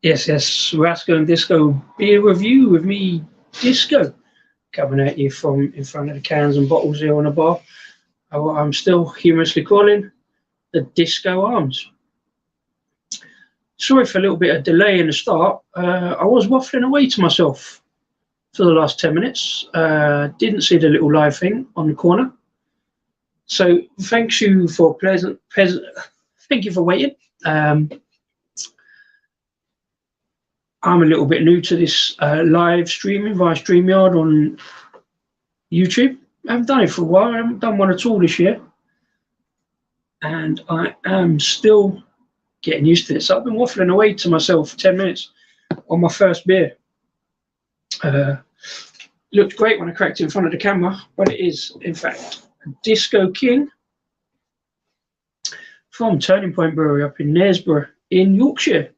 Yes, Rasco and Disco beer review with me, Disco, coming at you from in front of the cans and bottles here on the bar. I'm still humorously calling the Disco Arms. Sorry for a little bit of delay in the start. I was waffling away to myself for the last 10 minutes. Didn't see the little live thing on the corner. So thank you for thank you for waiting. I'm a little bit new to this live streaming via StreamYard on YouTube. I haven't done it for a while. I haven't done one at all this year. And I am still getting used to it. So I've been waffling away to myself for 10 minutes on my first beer. Looked great when I cracked it in front of the camera, but it is, in fact, a Disco King from Turning Point Brewery up in Knaresborough in Yorkshire.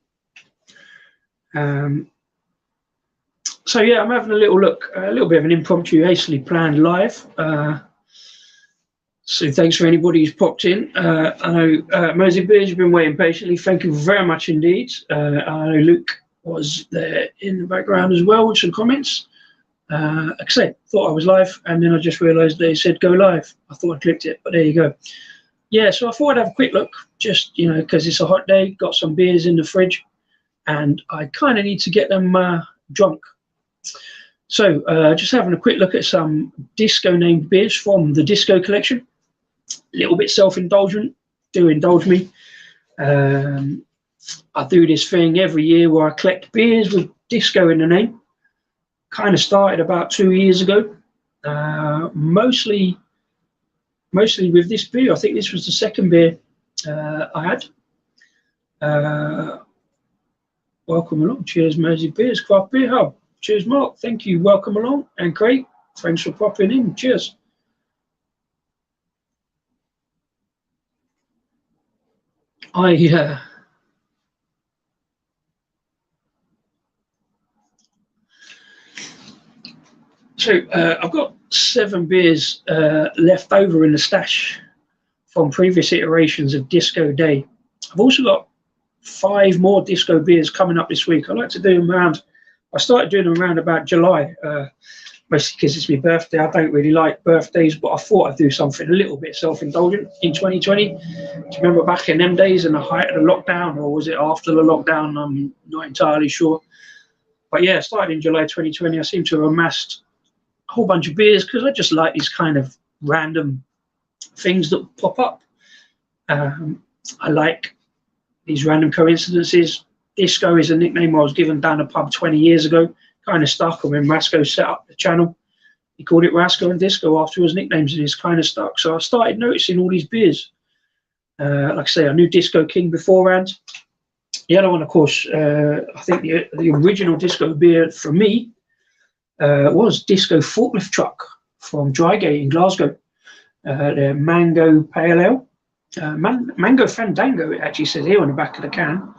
So yeah, I'm having a little look, a little bit of an impromptu, hastily planned live. So thanks for anybody who's popped in. I know Mosey Beers, you've been waiting patiently. Thank you very much indeed. I know Luke was there in the background as well with some comments. Like I said, thought I was live, and then I just realised they said go live. I thought I clicked it, but there you go. Yeah, so I thought I'd have a quick look, just because it's a hot day. Got some beers in the fridge, and I kind of need to get them drunk. So just having a quick look at some disco named beers from the Disco collection. A little bit self-indulgent, do indulge me. I do this thing every year where I collect beers with disco in the name. Kind of started about 2 years ago. Mostly with this beer. I think this was the second beer I had. Welcome along. Cheers, Mersey Beers, Craft Beer Hub. Cheers, Mark. Thank you. Welcome along. And Craig, thanks for popping in. Cheers. I've got 7 beers left over in the stash from previous iterations of Disco Day. I've also got 5 more disco beers coming up this week. I like to do them around. I started doing them around about July, mostly because it's my birthday. I don't really like birthdays, but I thought I'd do something a little bit self-indulgent in 2020. Do you remember back in them days in the height of the lockdown, or was it after the lockdown? I'm not entirely sure. But yeah, started in July 2020. I seem to have amassed a whole bunch of beers because I just like these kind of random things that pop up. I like these random coincidences. Disco is a nickname I was given down a pub 20 years ago. Kind of stuck, and when Rasco set up the channel, he called it Rasco and Disco afterwards, nicknames, and it's kind of stuck. So I started noticing all these beers. Like I say, I knew Disco King beforehand. The other one, of course, I think the original disco beer for me was Disco Forklift Truck from Drygate in Glasgow. Their Mango Pale Ale. Mango Fandango, it actually says here on the back of the can.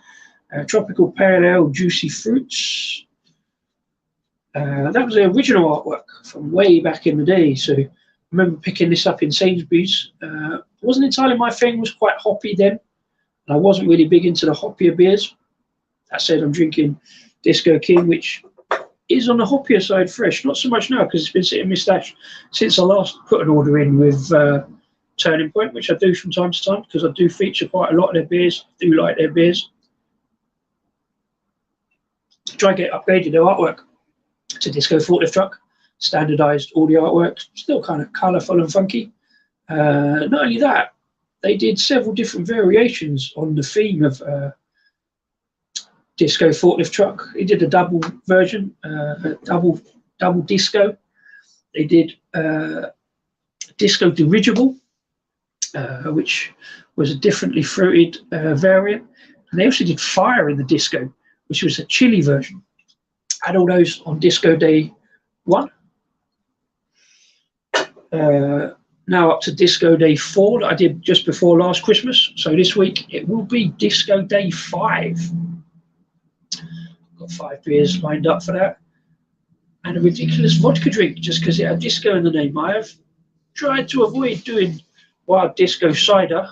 Tropical Pale Ale, Juicy Fruits. That was the original artwork from way back in the day. So I remember picking this up in Sainsbury's. It wasn't entirely my thing, was quite hoppy then. And I wasn't really big into the hoppier beers. That said, I'm drinking Disco King, which is on the hoppier side fresh. Not so much now because it's been sitting in my stash since I last put an order in with Turning Point, which I do from time to time because I do feature quite a lot of their beers. I do like their beers. Try to get upgraded their artwork to Disco Forklift Truck, standardized all the artwork, still kind of colourful and funky. Not only that, they did several different variations on the theme of Disco Forklift Truck. They did a double version, double disco. They did Disco Dirigible, which was a differently fruited variant. And they also did Fire in the Disco, which was a chili version. Had all those on Disco Day 1. Now up to Disco Day 4 that I did just before last Christmas. So this week it will be Disco Day 5. Got 5 beers lined up for that. And a ridiculous vodka drink just because it had disco in the name. I have tried to avoid doing wild disco cider.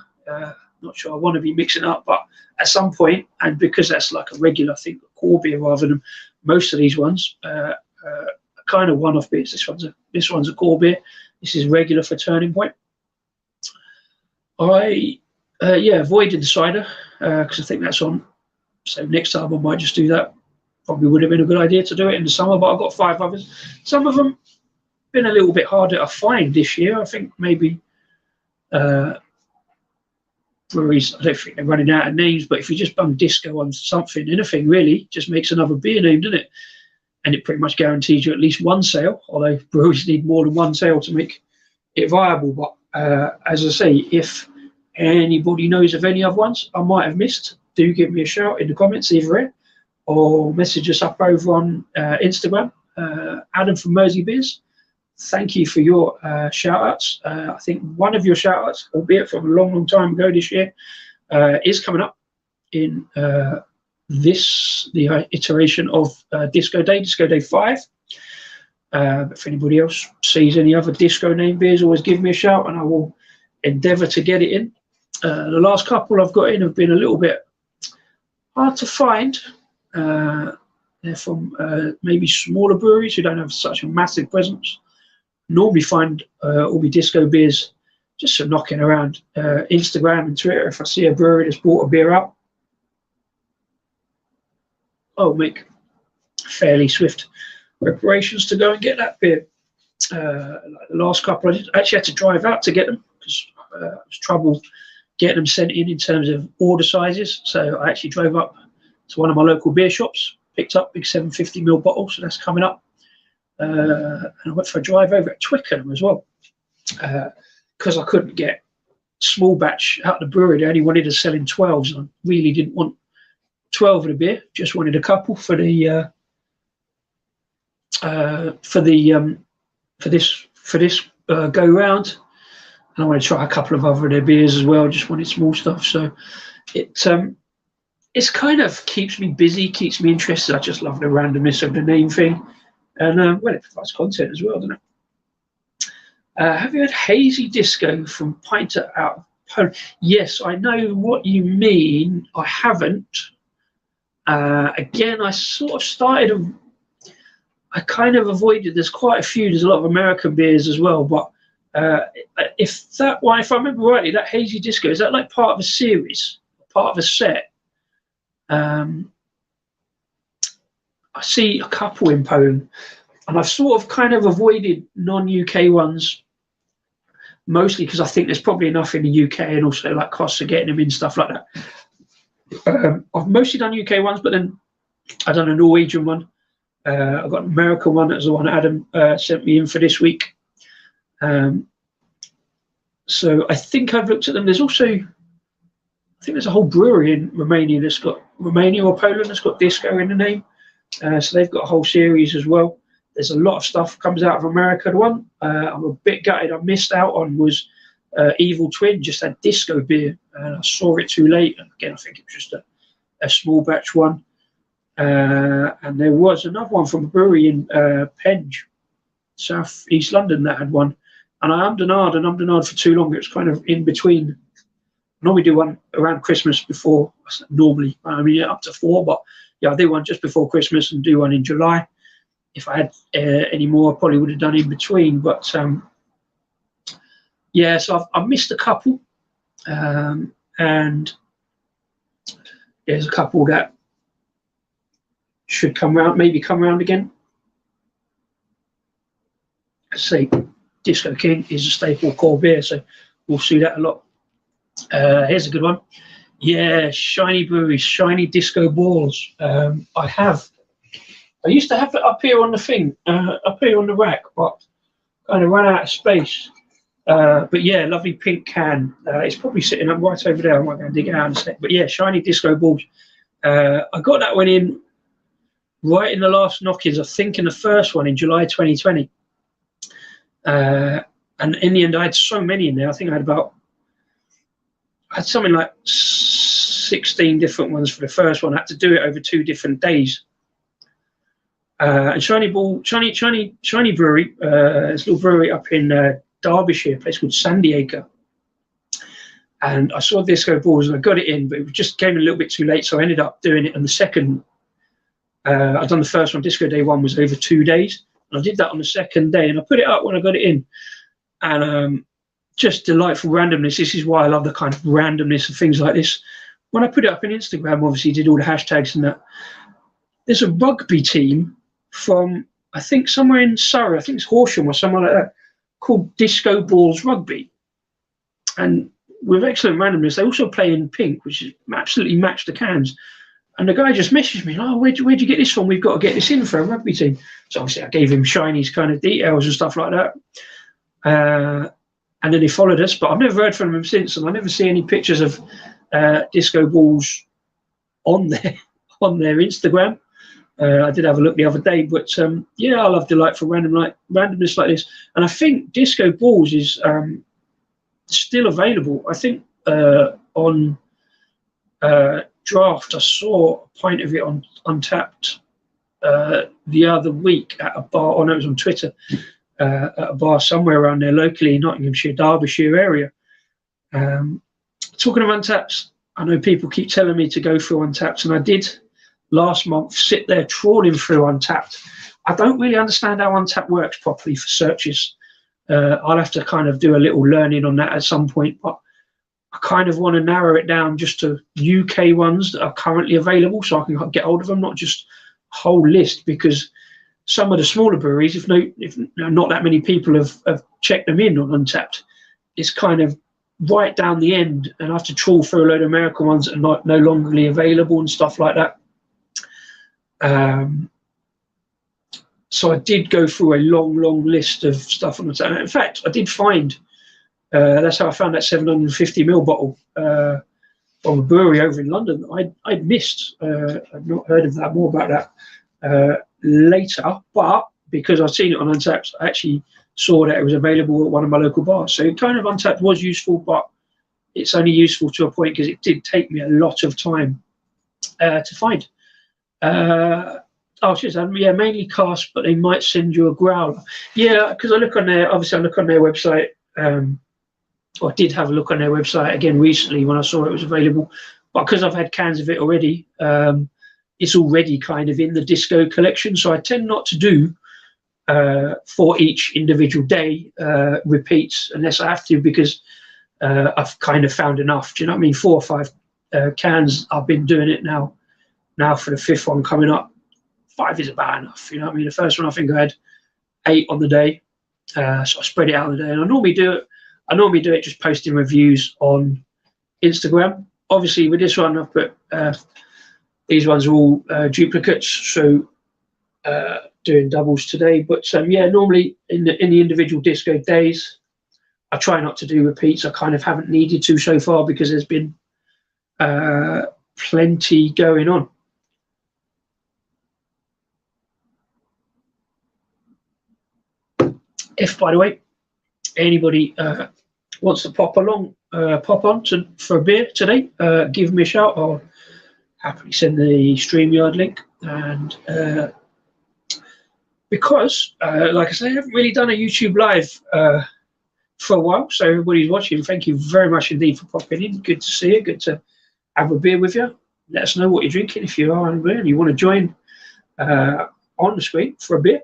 Not sure I want to be mixing up, but at some point, and because that's like a regular thing core beer rather than most of these ones. Kind of one-off beers. This one's a core beer. This is regular for Turning Point. I avoided the cider because I think that's on. So next time I might just do that. Probably would have been a good idea to do it in the summer, but I've got 5 others. Some of them been a little bit harder to find this year. I think maybe breweries, I don't think they're running out of names, but if you just bung disco on something, anything really, just makes another beer name, doesn't it? And it pretty much guarantees you at least one sale, although breweries need more than one sale to make it viable. But as I say, if anybody knows of any other ones I might have missed, do give me a shout in the comments either here or message us up over on Instagram. Adam from Mersey Beers, thank you for your shout outs. I think one of your shout outs, albeit from a long time ago this year, is coming up in the iteration of Disco Day 5. But if anybody else sees any other disco name beers, always give me a shout and I will endeavour to get it in. The last couple I've got in have been a little bit hard to find. They're from maybe smaller breweries who don't have such a massive presence. Normally find all my disco beers just for knocking around Instagram and Twitter. If I see a brewery that's brought a beer out, I'll make fairly swift preparations to go and get that beer. Like the last couple, I actually had to drive out to get them because it was trouble getting them sent in terms of order sizes. So I actually drove up to one of my local beer shops, picked up big 750ml bottles, so that's coming up. And I went for a drive over at Twickenham as well because I couldn't get small batch out of the brewery. They only wanted us selling 12s, and I really didn't want 12 of the beer. Just wanted a couple for the for this go round, and I want to try a couple of other of their beers as well. Just wanted small stuff, so it's kind of keeps me busy, keeps me interested. I just love the randomness of the name thing, and well, it provides content as well, doesn't it? Have you had hazy disco from Pinter out of Poland? Yes, I know what you mean. I haven't. Again, I sort of started. I kind of avoided. There's quite a few. There's a lot of American beers as well. But if I remember rightly, that hazy disco, is that like part of a series, part of a set? I see a couple in Poland, and I've sort of kind of avoided non-UK ones, mostly because I think there's probably enough in the UK, and also like costs of getting them in, stuff like that. I've mostly done UK ones, but then I've done a Norwegian one. I've got an American one. That's the one Adam sent me in for this week. So I think I've looked at them. There's also, I think there's a whole brewery in Romania that's got, Romania or Poland, that's got disco in the name. So they've got a whole series as well. There's a lot of stuff comes out of America. The one I'm a bit gutted I missed out on was Evil Twin, just had disco beer, and I saw it too late. And again, I think it was just a small batch one. And there was another one from a brewery in Penge, South East London, that had one. And I ummed and ahed for too long. It was kind of in between. I normally do one around Christmas before, normally, I mean, up to 4, but yeah, I do one just before Christmas and do one in July. If I had any more, I probably would have done in between. But yeah, so I've missed a couple. And there's a couple that should come round, maybe come round again. I say Disco King is a staple core beer, so we'll see that a lot. Here's a good one. Yeah, Shiny Brewery, Shiny Disco Balls. I used to have it up here on the thing, up here on the rack, but kind of ran out of space. But yeah, lovely pink can. It's probably sitting up right over there. I might go and dig it out in a sec. But yeah, Shiny Disco Balls. I got that one in right in the last knockings, I think in the first one in July 2020. And in the end, I had so many in there. I think I had something like 16 different ones for the first one. I had to do it over 2 different days. And Shiny Brewery, this little brewery up in Derbyshire, a place called Sandy Acre. And I saw Disco Balls and I got it in, but it just came a little bit too late, so I ended up doing it on the second I'd done the first one. Disco Day 1 was over 2 days. And I did that on the second day, and I put it up when I got it in. And just delightful randomness. This is why I love the kind of randomness of things like this. When I put it up on Instagram, obviously did all the hashtags and that. There's a rugby team from, I think, somewhere in Surrey, I think it's Horsham or somewhere like that, called Disco Balls Rugby. And with excellent randomness, they also play in pink, which is absolutely matched the cans. And the guy just messaged me, oh, where'd you get this from? We've got to get this in for a rugby team. So obviously I gave him Shiny's kind of details and stuff like that. And then he followed us, but I've never heard from him since, and I never see any pictures of Disco Balls on their Instagram. I did have a look the other day, but yeah, I love delightful randomness like this. And I think Disco Balls is still available. I think on Draft, I saw a pint of it on Untapped the other week at a bar. Oh no, it was on Twitter. At a bar somewhere around there locally in Nottinghamshire, Derbyshire area. Talking of Untapped, I know people keep telling me to go through Untapped, and I did last month sit there trawling through Untapped. I don't really understand how Untapped works properly for searches. I'll have to kind of do a little learning on that at some point, but I kind of want to narrow it down just to UK ones that are currently available so I can get hold of them, not just a whole list, because some of the smaller breweries, if not that many people have checked them in on Untapped, it's kind of right down the end, and I have to trawl through a load of American ones that are no longer available and stuff like that. So I did go through a long list of stuff on Untapped. In fact, I did find, that's how I found that 750ml bottle from a brewery over in London I'd missed. I'd not heard of that, more about that later, but because I'd seen it on Untapped, I actually saw that it was available at one of my local bars. So kind of Untapped was useful, but it's only useful to a point because it did take me a lot of time to find. Yeah, mainly cask, but they might send you a growler. Yeah, because I look on their website. I did have a look on their website again recently when I saw it was available, but because I've had cans of it already, it's already kind of in the disco collection. So I tend not to do for each individual day repeats unless I have to, because I've kind of found enough. Do you know what I mean? 4 or 5 cans. I've been doing it now for the 5th one coming up. 5 is about enough. You know what I mean? The first one I think I had 8 on the day, so I spread it out on the day. And I normally do it just posting reviews on Instagram. Obviously, with this one, I've put these ones are all duplicates, so doing doubles today. But yeah, normally in the individual disco days, I try not to do repeats. I kind of haven't needed to so far because there's been plenty going on. If, by the way, anybody wants to pop on for a beer today, give me a shout. I'll happily send the StreamYard link. And because, like I say, I haven't really done a YouTube live for a while, so everybody's watching, thank you very much indeed for popping in. Good to see you. Good to have a beer with you. Let us know what you're drinking if you are on beer and you want to join on the screen for a beer.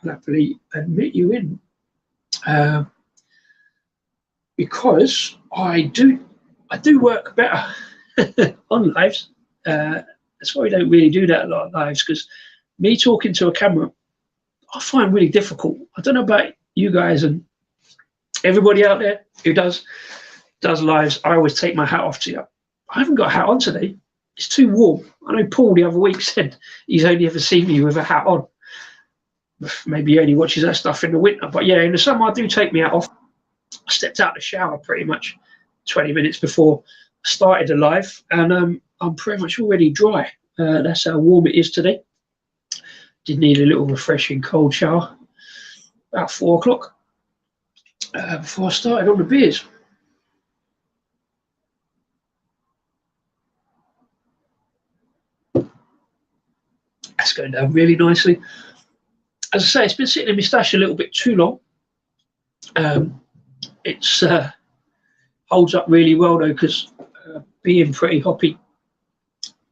I'll happily admit you in, because I do work better on lives. That's why we don't really do that a lot of lives, because me talking to a camera I find really difficult. I don't know about you guys and everybody out there who does lives. I always take my hat off to you. I haven't got a hat on today. It's too warm. I know Paul the other week said he's only ever seen me with a hat on. Maybe he only watches that stuff in the winter. But yeah, in the summer I do take my hat off. I stepped out of the shower pretty much 20 minutes before I started the live, and I'm pretty much already dry. That's how warm it is today. Did need a little refreshing cold shower about 4 o'clock before I started on the beers. That's going down really nicely. As I say, it's been sitting in my stash a little bit too long. It's holds up really well though, because being pretty hoppy,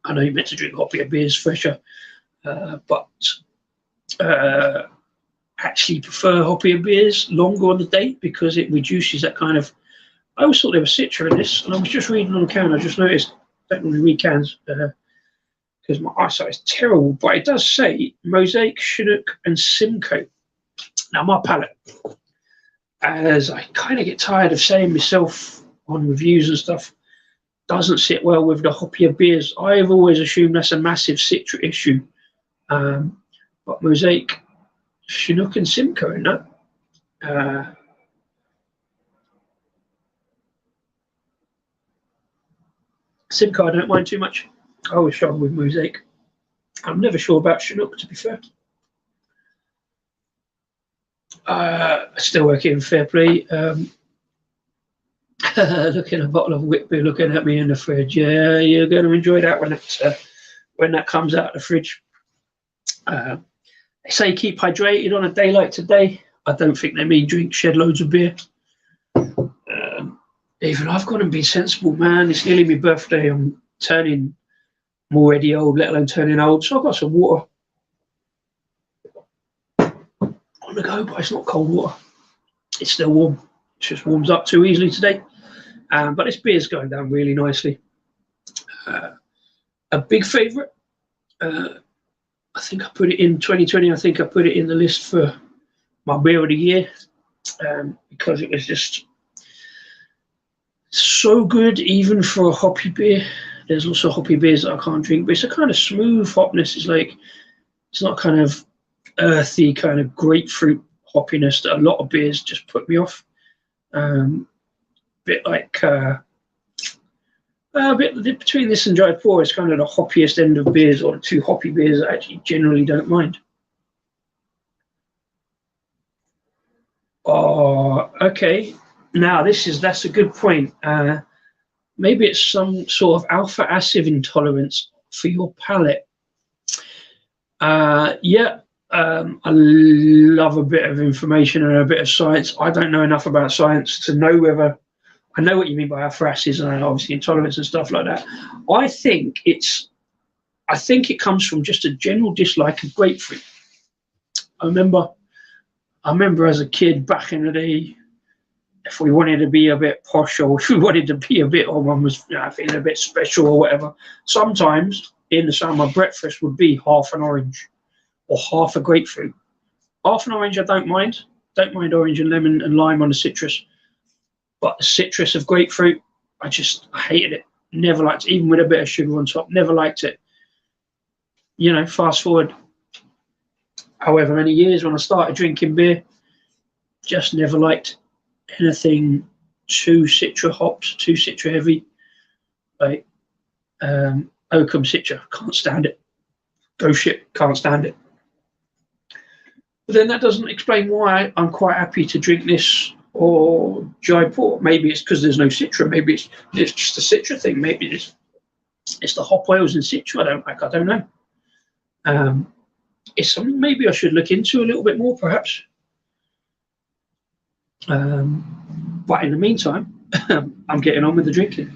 I know you're meant to drink hoppier beers, fresher. but actually prefer hoppier beers longer on the date because it reduces that kind of. I always thought there was Citra in this, and I was just reading on the can. I just noticed I don't really read cans because my eyesight is terrible, but it does say Mosaic, Chinook, and Simcoe. Now, my palate, as I kind of get tired of saying myself on reviews and stuff, doesn't sit well with the hoppier beers. I've always assumed that's a massive Citra issue, but Mosaic, Chinook, and Simcoe in that. Simcoe I don't mind too much. I always struggle with Mosaic. I'm never sure about Chinook, to be fair. Still working in fair play. Looking at a bottle of Whitby looking at me in the fridge. Yeah, you're going to enjoy that when that comes out of the fridge. They say keep hydrated on a day like today. I don't think they mean drink shed loads of beer. Even I've gone and been sensible, man. It's nearly my birthday. I'm already old, let alone turning old. So I've got some water on the go, but it's not cold water. It's still warm. It just warms up too easily today. But this beer's going down really nicely. A big favourite. I think I put it in 2020. I think I put it in the list for my beer of the year because it was just so good, even for a hoppy beer. There's also hoppy beers that I can't drink, but it's a kind of smooth hopness. It's not kind of earthy, kind of grapefruit hoppiness that a lot of beers just put me off. Bit like a bit between this and dried pour is kind of the hoppiest end of beers, or the two hoppy beers I actually generally don't mind. Oh, okay. Now that's a good point. Maybe it's some sort of alpha acid intolerance for your palate. Yeah, I love a bit of information and a bit of science. I don't know enough about science to know whether I know what you mean by alpha acids and obviously intolerance and stuff like that. I think it comes from just a general dislike of grapefruit. I remember as a kid back in the day, if we wanted to be a bit posh or if we wanted to be a bit, or one was feeling a bit special or whatever, sometimes in the summer breakfast would be half an orange or half a grapefruit. Half an orange I don't mind. Don't mind orange and lemon and lime on the citrus. But the citrus of grapefruit, I hated it. Never liked it, even with a bit of sugar on top. Never liked it. You know, fast forward however many years when I started drinking beer, just never liked anything too citra hops, too citra heavy. Like Oakham Citra, can't stand it. Go shit, can't stand it. But then that doesn't explain why I'm quite happy to drink this or Jaipur. Maybe it's because there's no citra. Maybe it's just a citra thing. Maybe it's the hop oils and citra I don't like. I don't know. It's something maybe I should look into a little bit more, perhaps. But in the meantime, I'm getting on with the drinking.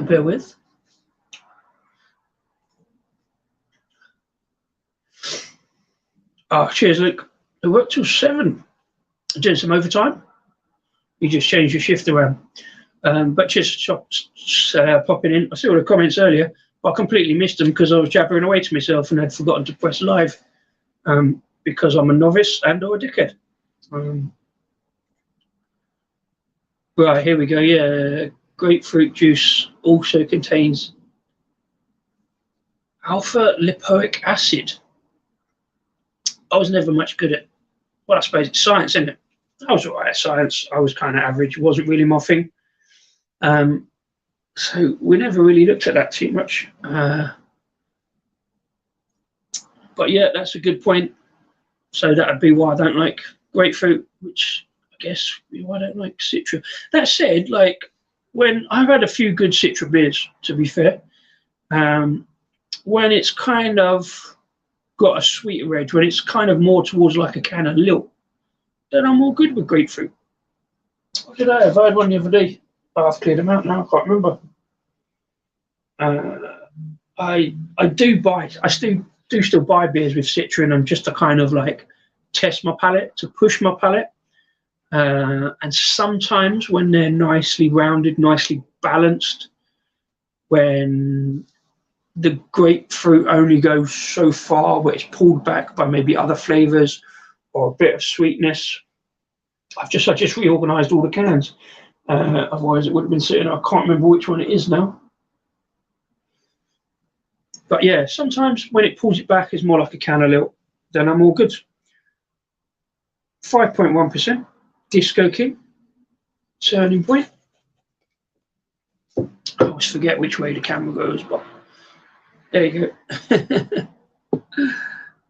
Bear with. Oh, cheers, Luke. I worked till 7. Doing some overtime. You just changed your shift around. But just popping in. I saw all the comments earlier, but I completely missed them because I was jabbering away to myself and had forgotten to press live because I'm a novice and or a dickhead. Right, here we go. Yeah, grapefruit juice also contains alpha lipoic acid. I was never much good at, well, I suppose it's science, isn't it? I was all right at science. I was kind of average. It wasn't really my thing. So we never really looked at that too much. But yeah, that's a good point. So that would be why I don't like grapefruit, which I guess why I don't like citra. That said, like when I've had a few good citra beers, to be fair, when it's kind of got a sweeter edge, when it's kind of more towards like a can of lilt, then I'm all good with grapefruit. What did I have? I had one the other day. I've cleared them out now. I can't remember. I do still buy beers with Citra in them just to kind of like test my palate, to push my palate. And sometimes when they're nicely rounded, nicely balanced, when the grapefruit only goes so far where it's pulled back by maybe other flavors or a bit of sweetness, I just reorganized all the cans. Otherwise it would have been sitting. I can't remember which one it is now. But yeah, sometimes when it pulls it back, it's more like a can of little, then I'm all good. 5.1%, Discotheque, Turning Point. I always forget which way the camera goes, but there you go.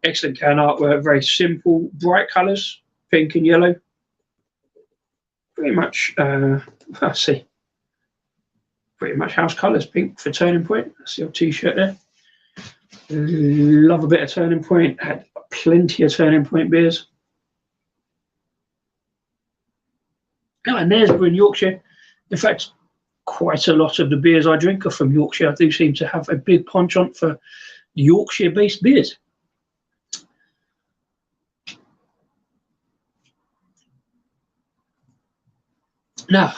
Excellent can artwork, very simple, bright colours, pink and yellow. Pretty much, let's see, pretty much house colours, pink for Turning Point. That's the old t-shirt there. Love a bit of Turning Point, had plenty of Turning Point beers. Oh, and there's Brew in Yorkshire. In fact, quite a lot of the beers I drink are from Yorkshire. I do seem to have a big penchant for Yorkshire-based beers. Now,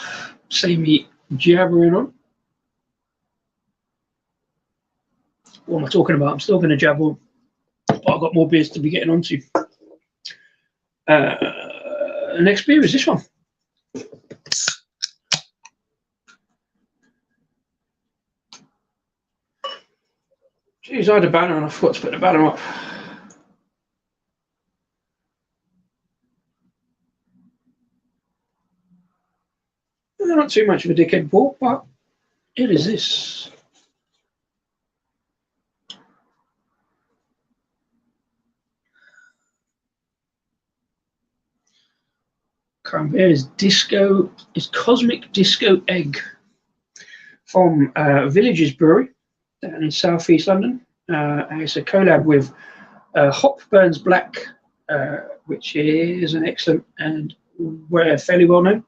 see me jabbering on. What am I talking about? I'm still going to jabber on, but I've got more beers to be getting onto. The next beer is this one. Geez, I had a banner and I forgot to put the banner up. They're not too much of a dickhead ball, but it is this. Current beer is Cosmic Disco Egg from Villages Brewery down in South East London. And it's a collab with Hop Burns Black, which is an excellent and fairly well known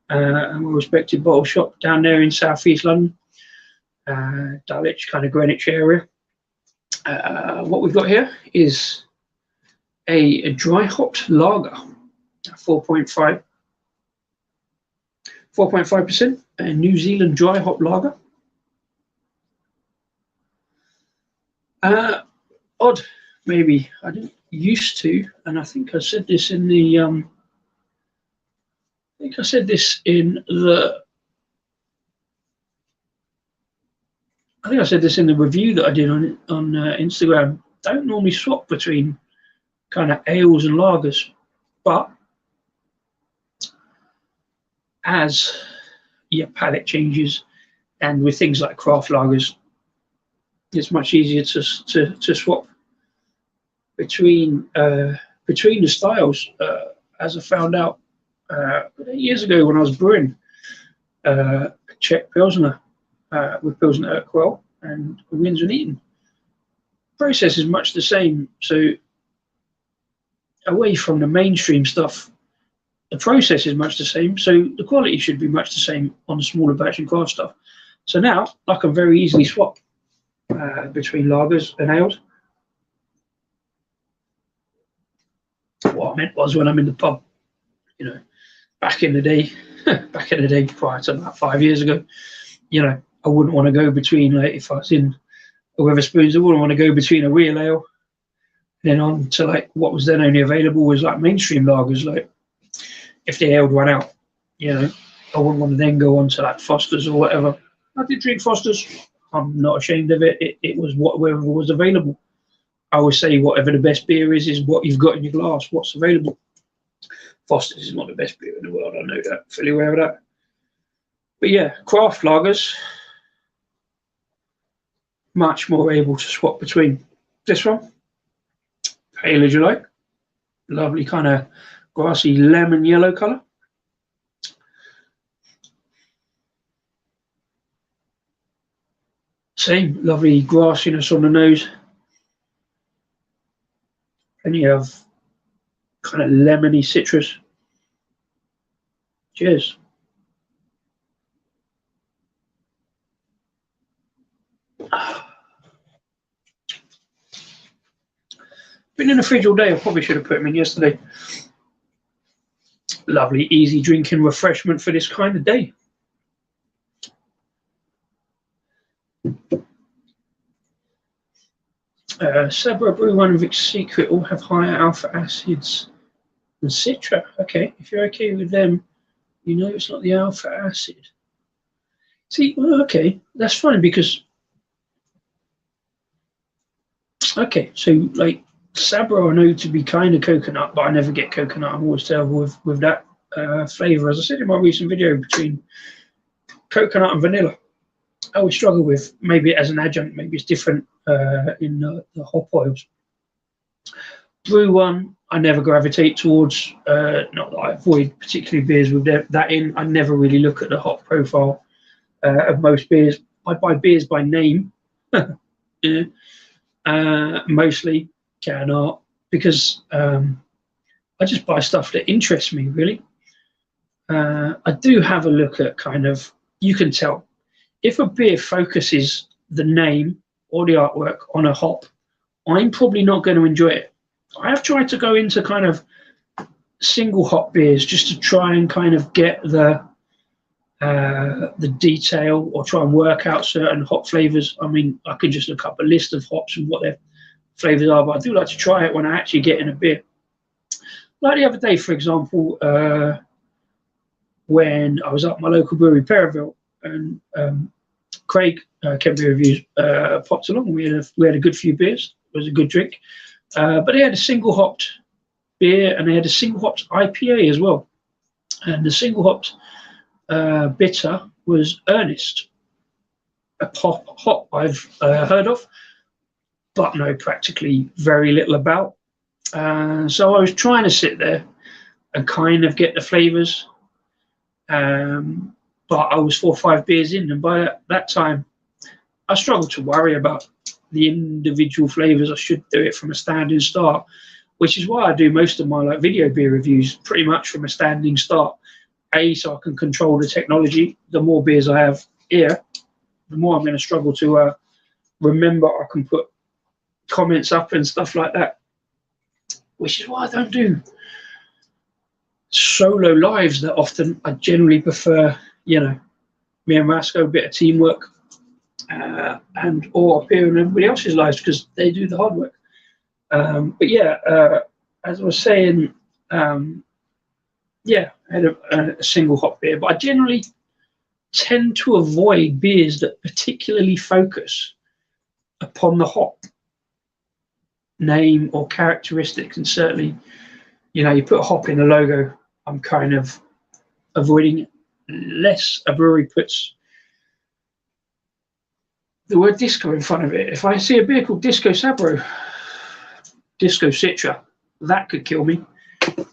and well respected bottle shop down there in South East London, Dulwich, kind of Greenwich area. What we've got here is a dry hopped lager, 4.5%, a New Zealand dry hop lager. Odd, maybe. I didn't used to, and I think I said this in the review that I did on Instagram. Don't normally swap between kind of ales and lagers, but as your palate changes, and with things like craft lagers, it's much easier to swap between the styles. As I found out 8 years ago when I was brewing Czech Pilsner with Pilsner Urquell and Windsor and Eton. Process is much the same. So away from the mainstream stuff, the process is much the same. So the quality should be much the same on the smaller batch and craft stuff. So now I can very easily swap between lagers and ales. What I meant was when I'm in the pub, you know, back in the day, prior to about 5 years ago, you know, I wouldn't want to go between, like, if I was in a Wetherspoons, I wouldn't want to go between a real ale and then on to like what was then only available was like mainstream lagers. Like if the ale run out, you know, I wouldn't want to then go on to like Foster's or whatever. I did drink Foster's. I'm not ashamed of it. It was whatever was available. I always say whatever the best beer is what you've got in your glass, what's available. Foster's is not the best beer in the world, I know that, fully aware of that. But yeah, craft lagers, much more able to swap between. This one, pale as you like, lovely kind of grassy lemon yellow colour. Same lovely grassiness on the nose. Plenty of kind of lemony citrus. Cheers. Been in the fridge all day. I probably should have put them in yesterday. Lovely, easy drinking refreshment for this kind of day. Sabro Brew 1 and Vic's Secret all have higher alpha acids than Citra. Okay, if you're okay with them, you know it's not the alpha acid. See, well, okay, that's fine because... Okay, so like Sabro I know to be kind of coconut, but I never get coconut. I'm always terrible with that flavour. As I said in my recent video, between coconut and vanilla, I always struggle with. Maybe as an adjunct, maybe it's different in the hop oils. Brew 1, I never gravitate towards. Not that I avoid particularly beers with that in. I never really look at the hop profile of most beers. I buy beers by name. Yeah. Mostly can art because I just buy stuff that interests me, really. I do have a look at kind of, you can tell if a beer focuses the name or the artwork on a hop, I'm probably not going to enjoy it. I have tried to go into kind of single hop beers just to try and kind of get the detail or try and work out certain hop flavors. I mean, I could just look up a list of hops and what their flavors are, but I do like to try it when I actually get in a beer. Like the other day, for example, when I was up at my local brewery, Periville, and Craig, Kemby Reviews, popped along. We had a good few beers. It was a good drink. But they had a single hopped beer and they had a single hopped IPA as well. And the single hopped bitter was Ernest, a hop I've heard of, but know practically very little about. So I was trying to sit there and kind of get the flavors, but I was 4 or 5 beers in, and by that time I struggled to worry about the individual flavors. I should do it from a standing start, which is why I do most of my video beer reviews pretty much from a standing start. So I can control the technology. The more beers I have here, the more I'm going to struggle to remember. I can put comments up and stuff like that, which is why I don't do solo lives that often. I generally prefer, me and Rasco, a bit of teamwork, and or appear in everybody else's lives because they do the hard work. But yeah, as I was saying, I had a single hop beer, but I generally tend to avoid beers that particularly focus upon the hop name or characteristics. And certainly, you put a hop in the logo, I'm kind of avoiding it, unless a brewery puts the word disco in front of it. If I see a beer called Disco Sabro, Disco Citra, that could kill me.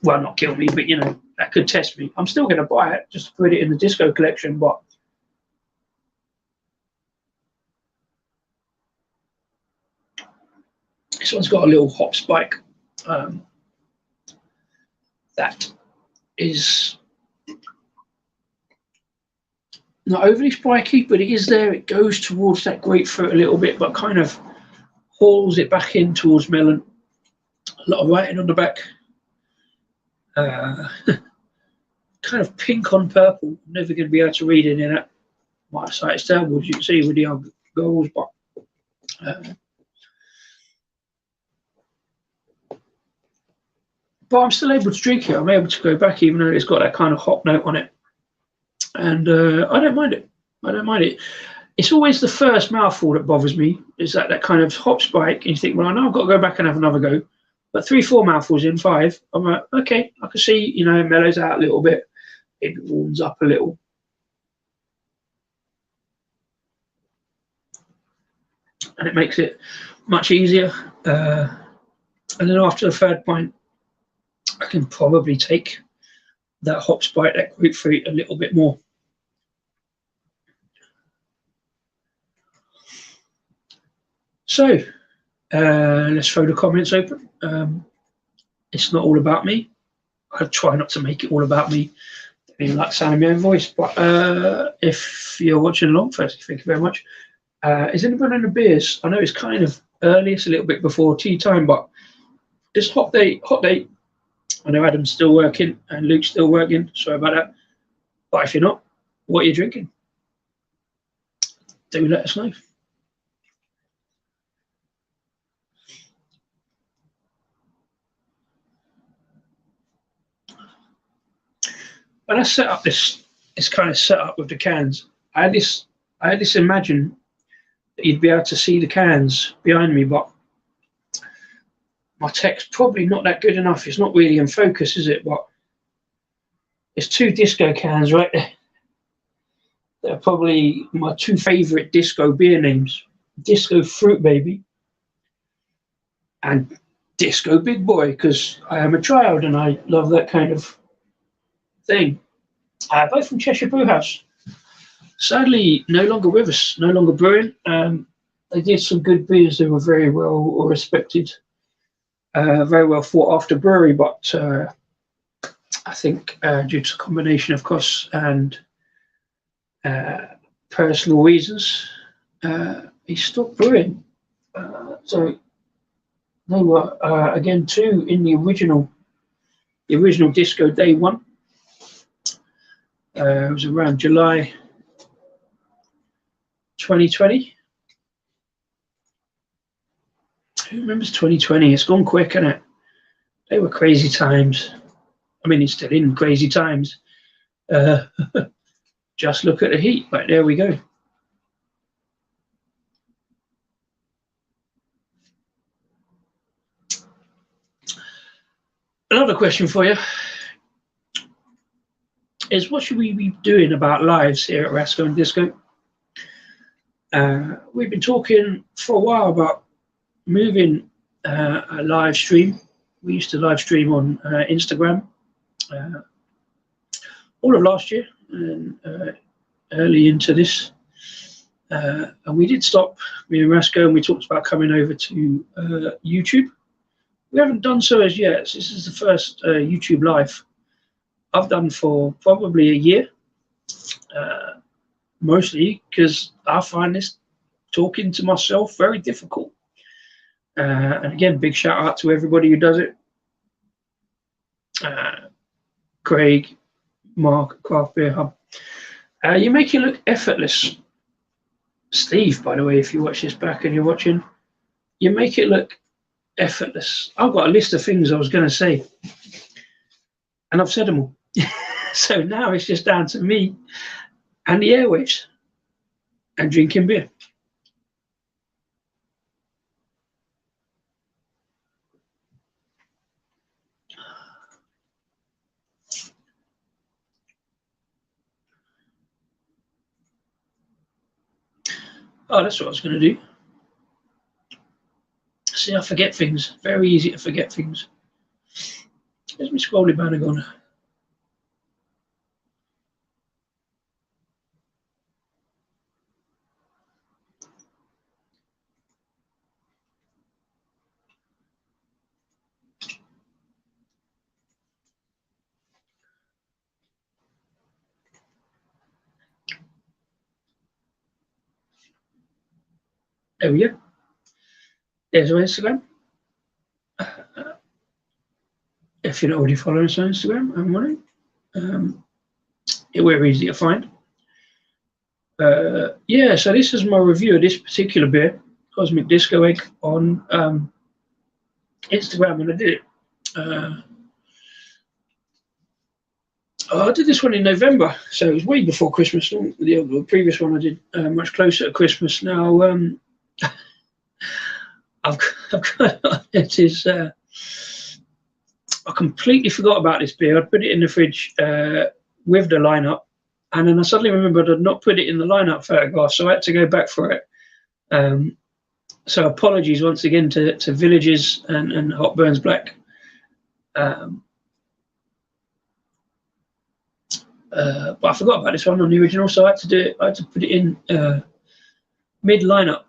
Well, not kill me, but that could test me. I'm still going to buy it just to put it in the disco collection, but this one's got a little hop spike that is not overly spiky, but it is there. It goes towards that grapefruit a little bit, but kind of hauls it back in towards melon. A lot of writing on the back. Kind of pink on purple. I'm never going to be able to read any of that. My sight's terrible, as you can see with the old goals, but I'm still able to drink it. I'm able to go back, even though it's got that kind of hop note on it, and I don't mind it. I don't mind it. It's always the first mouthful that bothers me. Is that kind of hop spike, and you think, well, I know I've got to go back and have another go. But 3, 4 mouthfuls in, 5, I'm like, okay, I can see, it mellows out a little bit. It warms up a little. And it makes it much easier. And then after the 3rd pint, I can probably take that hop spike, that grapefruit a little bit more. So, let's throw the comments open. It's not all about me. I try not to make it all about me. I don't even like sounding my own voice. But if you're watching along, firstly, thank you very much. Is anybody in the beers? I know it's kind of early. It's a little bit before tea time, but This hot day. I know Adam's still working and Luke's still working. Sorry about that. But if you're not, what are you drinking? Do let us know. When I set up this kind of setup with the cans, I had this imagine that you'd be able to see the cans behind me, but my tech's probably not that good enough. It's not really in focus, is it? But there's 2 disco cans right there. They're probably my 2 favourite disco beer names: Disco Fruit Baby and Disco Big Boy, because I am a child and I love that kind of thing. Both from Cheshire Brew House. Sadly, no longer with us, no longer brewing. They did some good beers. They were very well respected, very well thought after brewery, but I think due to a combination of costs and personal reasons, he stopped brewing. So they were again 2 in the original Disco Day 1. It was around July 2020. Who remembers 2020? It's gone quick, isn't it? They were crazy times. I mean, it's still in crazy times. Just look at the heat. Right, there we go. Another question for you is, what should we be doing about lives here at Rasco and Disco? We've been talking for a while about moving a live stream. We used to live stream on Instagram all of last year and early into this. And we did stop, me and Rasco, and we talked about coming over to YouTube. We haven't done so as yet. This is the first YouTube live I've done for probably a year, mostly because I find this talking to myself very difficult. And again, big shout out to everybody who does it. Craig, Mark, Craft Beer Hub. You make it look effortless. Steve, by the way, if you watch this back and you're watching, you make it look effortless. I've got a list of things I was going to say, and I've said them all. So now it's just down to me and the airwaves and drinking beer. Oh, that's what I was going to do. See, I forget things. Very easy to forget things. Let me scroll it down again. There we go. There's our Instagram. If you're not already following us on Instagram, I'm wondering. We're easy to find. Yeah, so this is my review of this particular beer, Cosmic Disco Egg, on Instagram, and I did it. I did this one in November, so it was way before Christmas. The previous one I did much closer to Christmas. Now, I've got it is. I completely forgot about this beer. I'd put it in the fridge with the lineup, and then I suddenly remembered I'd not put it in the lineup photograph, so I had to go back for it. So apologies once again to Villages and Hot Burns Black. But I forgot about this one on the original, so I had to do it. I had to put it in mid lineup.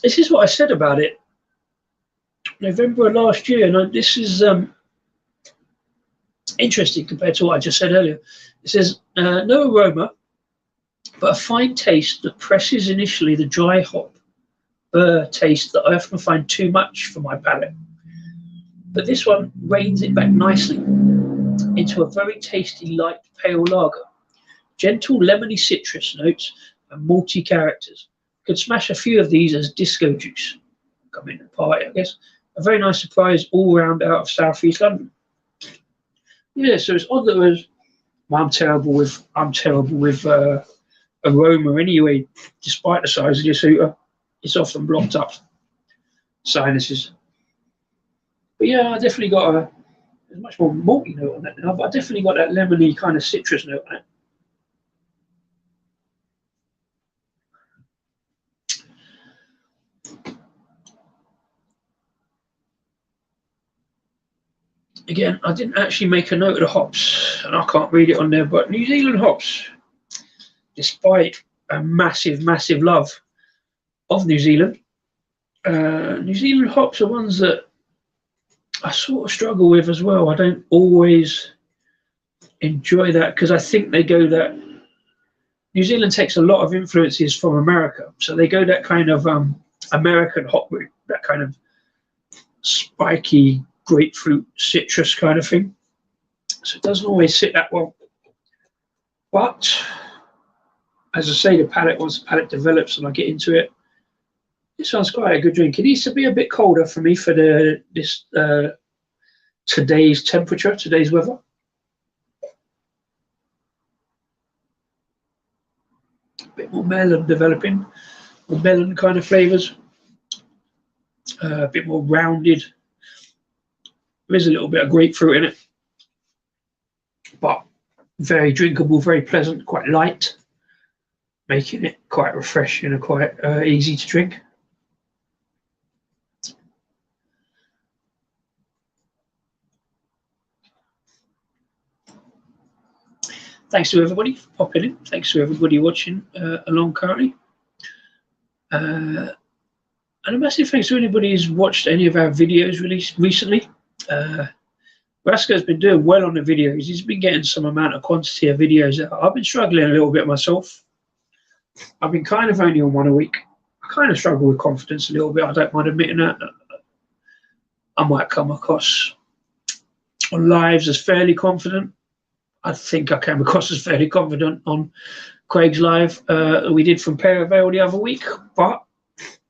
This is what I said about it November of last year, and this is interesting compared to what I just said earlier. It says no aroma, but a fine taste that presses initially the dry hop taste that I often find too much for my palate. but this one reins it back nicely into a very tasty light pale lager. Gentle lemony citrus notes and malty characters. Could smash a few of these as disco juice. Come in the party, I guess. A very nice surprise all round out of southeast London. Yeah, so it's odd that was. Well, I'm terrible with aroma anyway. Despite the size of your shooter, it's often blocked up sinuses. But yeah, I definitely got there's much more malty note on that now, but I definitely got that lemony kind of citrus note on it. Again, I didn't actually make a note of the hops, and I can't read it on there, but New Zealand hops, despite a massive, massive love of New Zealand hops are ones that I sort of struggle with as well. I don't always enjoy that because I think they go that New Zealand takes a lot of influences from America, so they go that kind of American hop route, that kind of spiky grapefruit citrus kind of thing. So it doesn't always sit that well. But as I say, once the palate develops and I get into it, this sounds quite a good drink. It needs to be a bit colder for me for today's temperature, today's weather. A bit more melon developing, more melon kind of flavours. A bit more rounded. There's a little bit of grapefruit in it, but very drinkable, very pleasant, quite light, making it quite refreshing and quite easy to drink. Thanks to everybody for popping in. Thanks to everybody watching along currently. And a massive thanks to anybody who's watched any of our videos released recently. Rasko's been doing well on the videos. He's been getting some amount of quantity of videos out. I've been struggling a little bit myself. I've been kind of only on one a week. I kind of struggle with confidence a little bit. I don't mind admitting that. I might come across on lives as fairly confident. I think I came across as fairly confident on Craig's live we did from Perivale the other week. But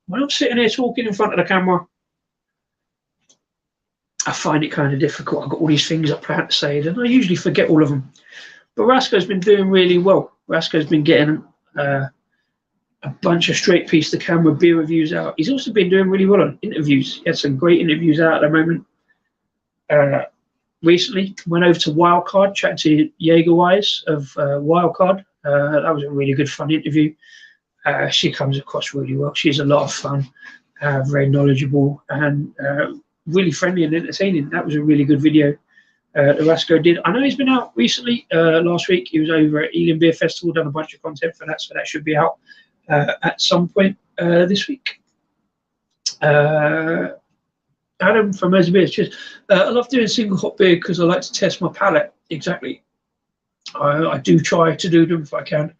when I'm sitting here talking in front of the camera, I find it kind of difficult. I've got all these things I plan to say, and I usually forget all of them. But Rasko's been doing really well. Rasko's been getting a bunch of straight piece to camera beer reviews out. He's also been doing really well on interviews. He had some great interviews out at the moment. Recently, went over to Wildcard, chatting to Jaegerwise of Wildcard. That was a really good, fun interview. She comes across really well. She's a lot of fun, very knowledgeable, and really friendly and entertaining. That was a really good video that Rasko did. I know he's been out recently. Last week he was over at Ealing Beer Festival, done a bunch of content for that, so that should be out at some point this week. Adam from Measure Beers, cheers. I love doing single hop beer because I like to test my palate. Exactly. I do try to do them if I can.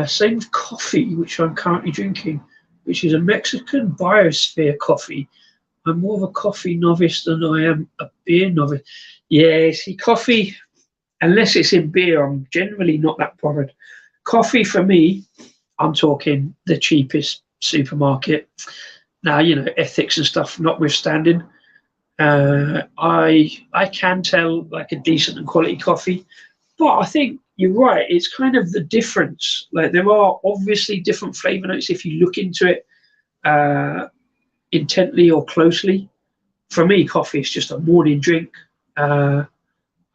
Same with coffee, which I'm currently drinking, which is a Mexican Biosphere coffee. I'm more of a coffee novice than I am a beer novice. Yeah, see, coffee, unless it's in beer, I'm generally not that bothered. Coffee for me, I'm talking the cheapest supermarket. Now, you know, ethics and stuff notwithstanding, I can tell like a decent and quality coffee. But I think you're right. It's kind of the difference. Like there are obviously different flavor notes if you look into it intently or closely. For me, coffee is just a morning drink. I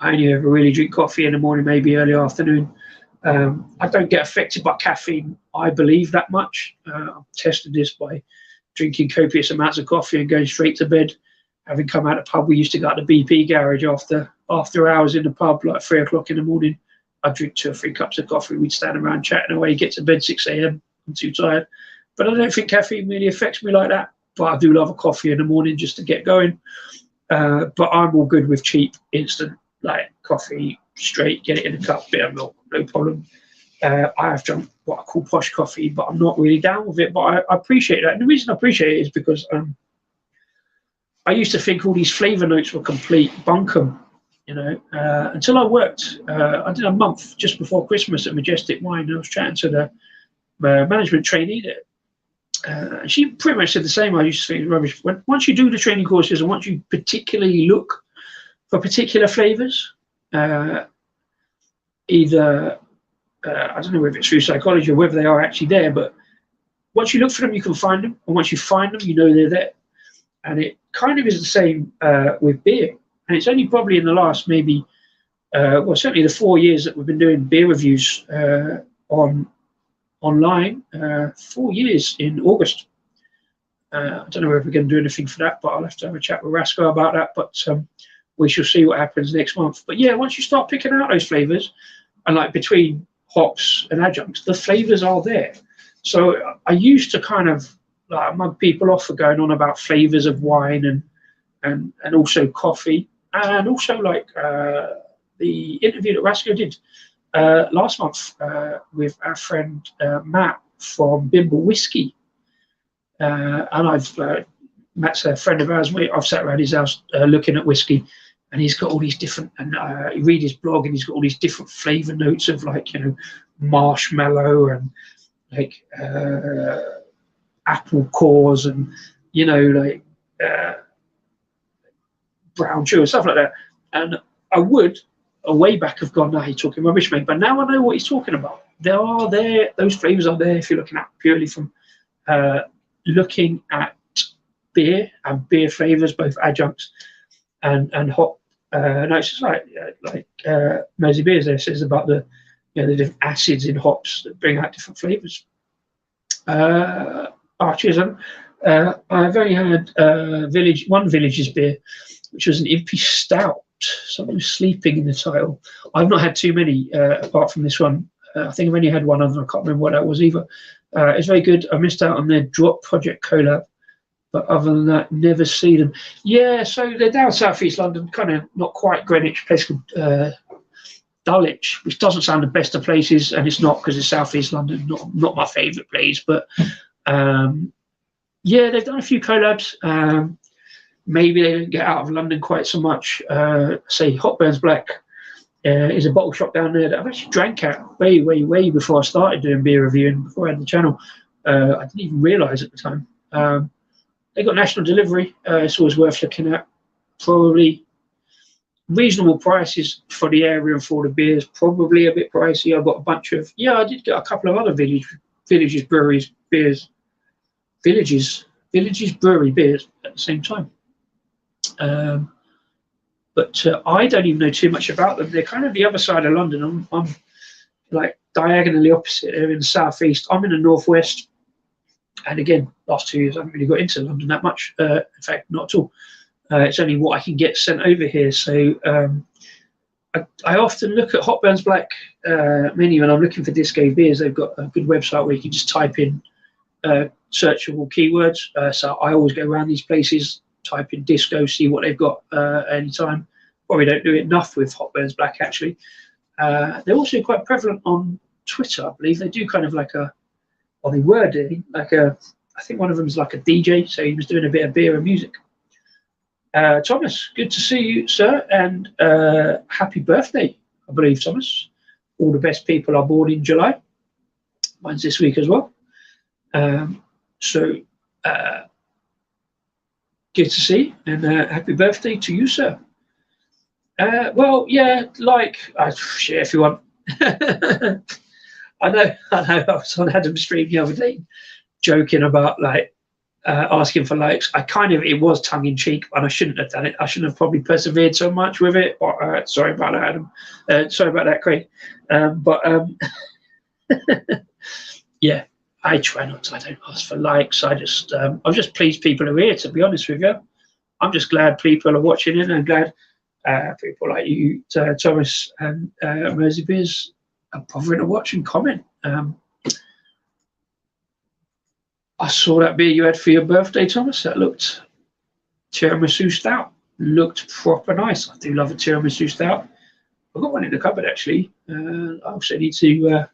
only ever really drink coffee in the morning, maybe early afternoon. I don't get affected by caffeine, I believe, that much. I've tested this by drinking copious amounts of coffee and going straight to bed. Having come out of the pub, we used to go to the BP garage after hours in the pub, like 3 o'clock in the morning. I'd drink 2 or 3 cups of coffee. We'd stand around chatting away, get to bed 6 a.m. I'm too tired. But I don't think caffeine really affects me like that. But I do love a coffee in the morning just to get going. But I'm all good with cheap, instant, like coffee, straight, get it in a cup, bit of milk, no problem. I have drunk what I call posh coffee, but I'm not really down with it. But I appreciate that. And the reason I appreciate it is because I used to think all these flavour notes were complete bunkum, you know, until I worked. I did a month just before Christmas at Majestic Wine, and I was chatting to the management trainee there. She pretty much said the same. I used to think rubbish. Once you do the training courses and once you particularly look for particular flavours, either I don't know whether it's through psychology or whether they are actually there, but once you look for them, you can find them, and once you find them, you know they're there. And it kind of is the same with beer. And it's only probably in the last maybe, well, certainly the 4 years that we've been doing beer reviews online, 4 years in August. I don't know if we're going to do anything for that, but I'll have to have a chat with Rasco about that. But we shall see what happens next month. But yeah, once you start picking out those flavours, and like between hops and adjuncts, the flavours are there. So I used to kind of like mug people off for going on about flavours of wine and also coffee, and also like the interview that Rasco did last month with our friend Matt from Bimble Whiskey. And Matt's a friend of ours. I've sat around his house looking at whiskey, and he's got all these different, and you read his blog, and he's got all these different flavour notes of like, you know, marshmallow and like apple cores and, you know, like brown sugar, stuff like that. And I would, a way back, have gone, no, he's talking rubbish, mate. But now I know what he's talking about. They are there. Those flavours are there if you're looking at purely from looking at beer and beer flavours, both adjuncts and hop. No, it's just like Mersey Beers there says about the, you know, the different acids in hops that bring out different flavours. Cheers. I've only had one Village's beer, which was an Impy Stout. Someone was sleeping in the title. I've not had too many apart from this one. I think I've only had one other. I can't remember what that was either. It's very good. I missed out on their Drop Project collab, but other than that, never see them. Yeah, so they're down southeast London, kind of not quite Greenwich, a place called Dulwich, which doesn't sound the best of places, and it's not because it's southeast London, not my favourite place. But yeah, they've done a few collabs. Maybe they don't get out of London quite so much. Say Hot Burns Black is a bottle shop down there that I've actually drank at way before I started doing beer reviewing, before I had the channel. I didn't even realise at the time. They got national delivery. It's always worth looking at. Probably reasonable prices for the area and for the beers. Probably a bit pricey. I got a bunch of, I did get a couple of other Villages breweries beers. Villages brewery beers at the same time. But I don't even know too much about them. They're kind of the other side of London. I'm like diagonally opposite. They're in the southeast. I'm in the northwest. And again, last 2 years I haven't really got into London that much. In fact, not at all. It's only what I can get sent over here. So I often look at Hot Burns Black menu when I'm looking for disco beers. They've got a good website where you can just type in searchable keywords. So I always go around these places, type in disco, see what they've got any time. Probably don't do it enough with Hot Burns Black, actually. They're also quite prevalent on Twitter, I believe. They do kind of like they were doing like I think one of them is like a DJ, so he was doing a bit of beer and music. Thomas, good to see you, sir, and happy birthday, I believe, Thomas. All the best people are born in July. Mine's this week as well. So good to see, and happy birthday to you, sir. Well, yeah, like shit, everyone. I know. I was on Adam's stream the other day, joking about like asking for likes. It was tongue in cheek, and I shouldn't have done it. I shouldn't have probably persevered so much with it. But, sorry about that, Adam. Sorry about that, Craig. Yeah, I try not to. I don't ask for likes. I'm just pleased people are here. To be honest with you, I'm just glad people are watching it, and I'm glad people like you, Thomas and Mersey Beers, are bothering to watch and comment. I saw that beer you had for your birthday, Thomas. That looked tiramisu stout. Looked proper nice. I do love a tiramisu stout. I've got one in the cupboard actually. I also need to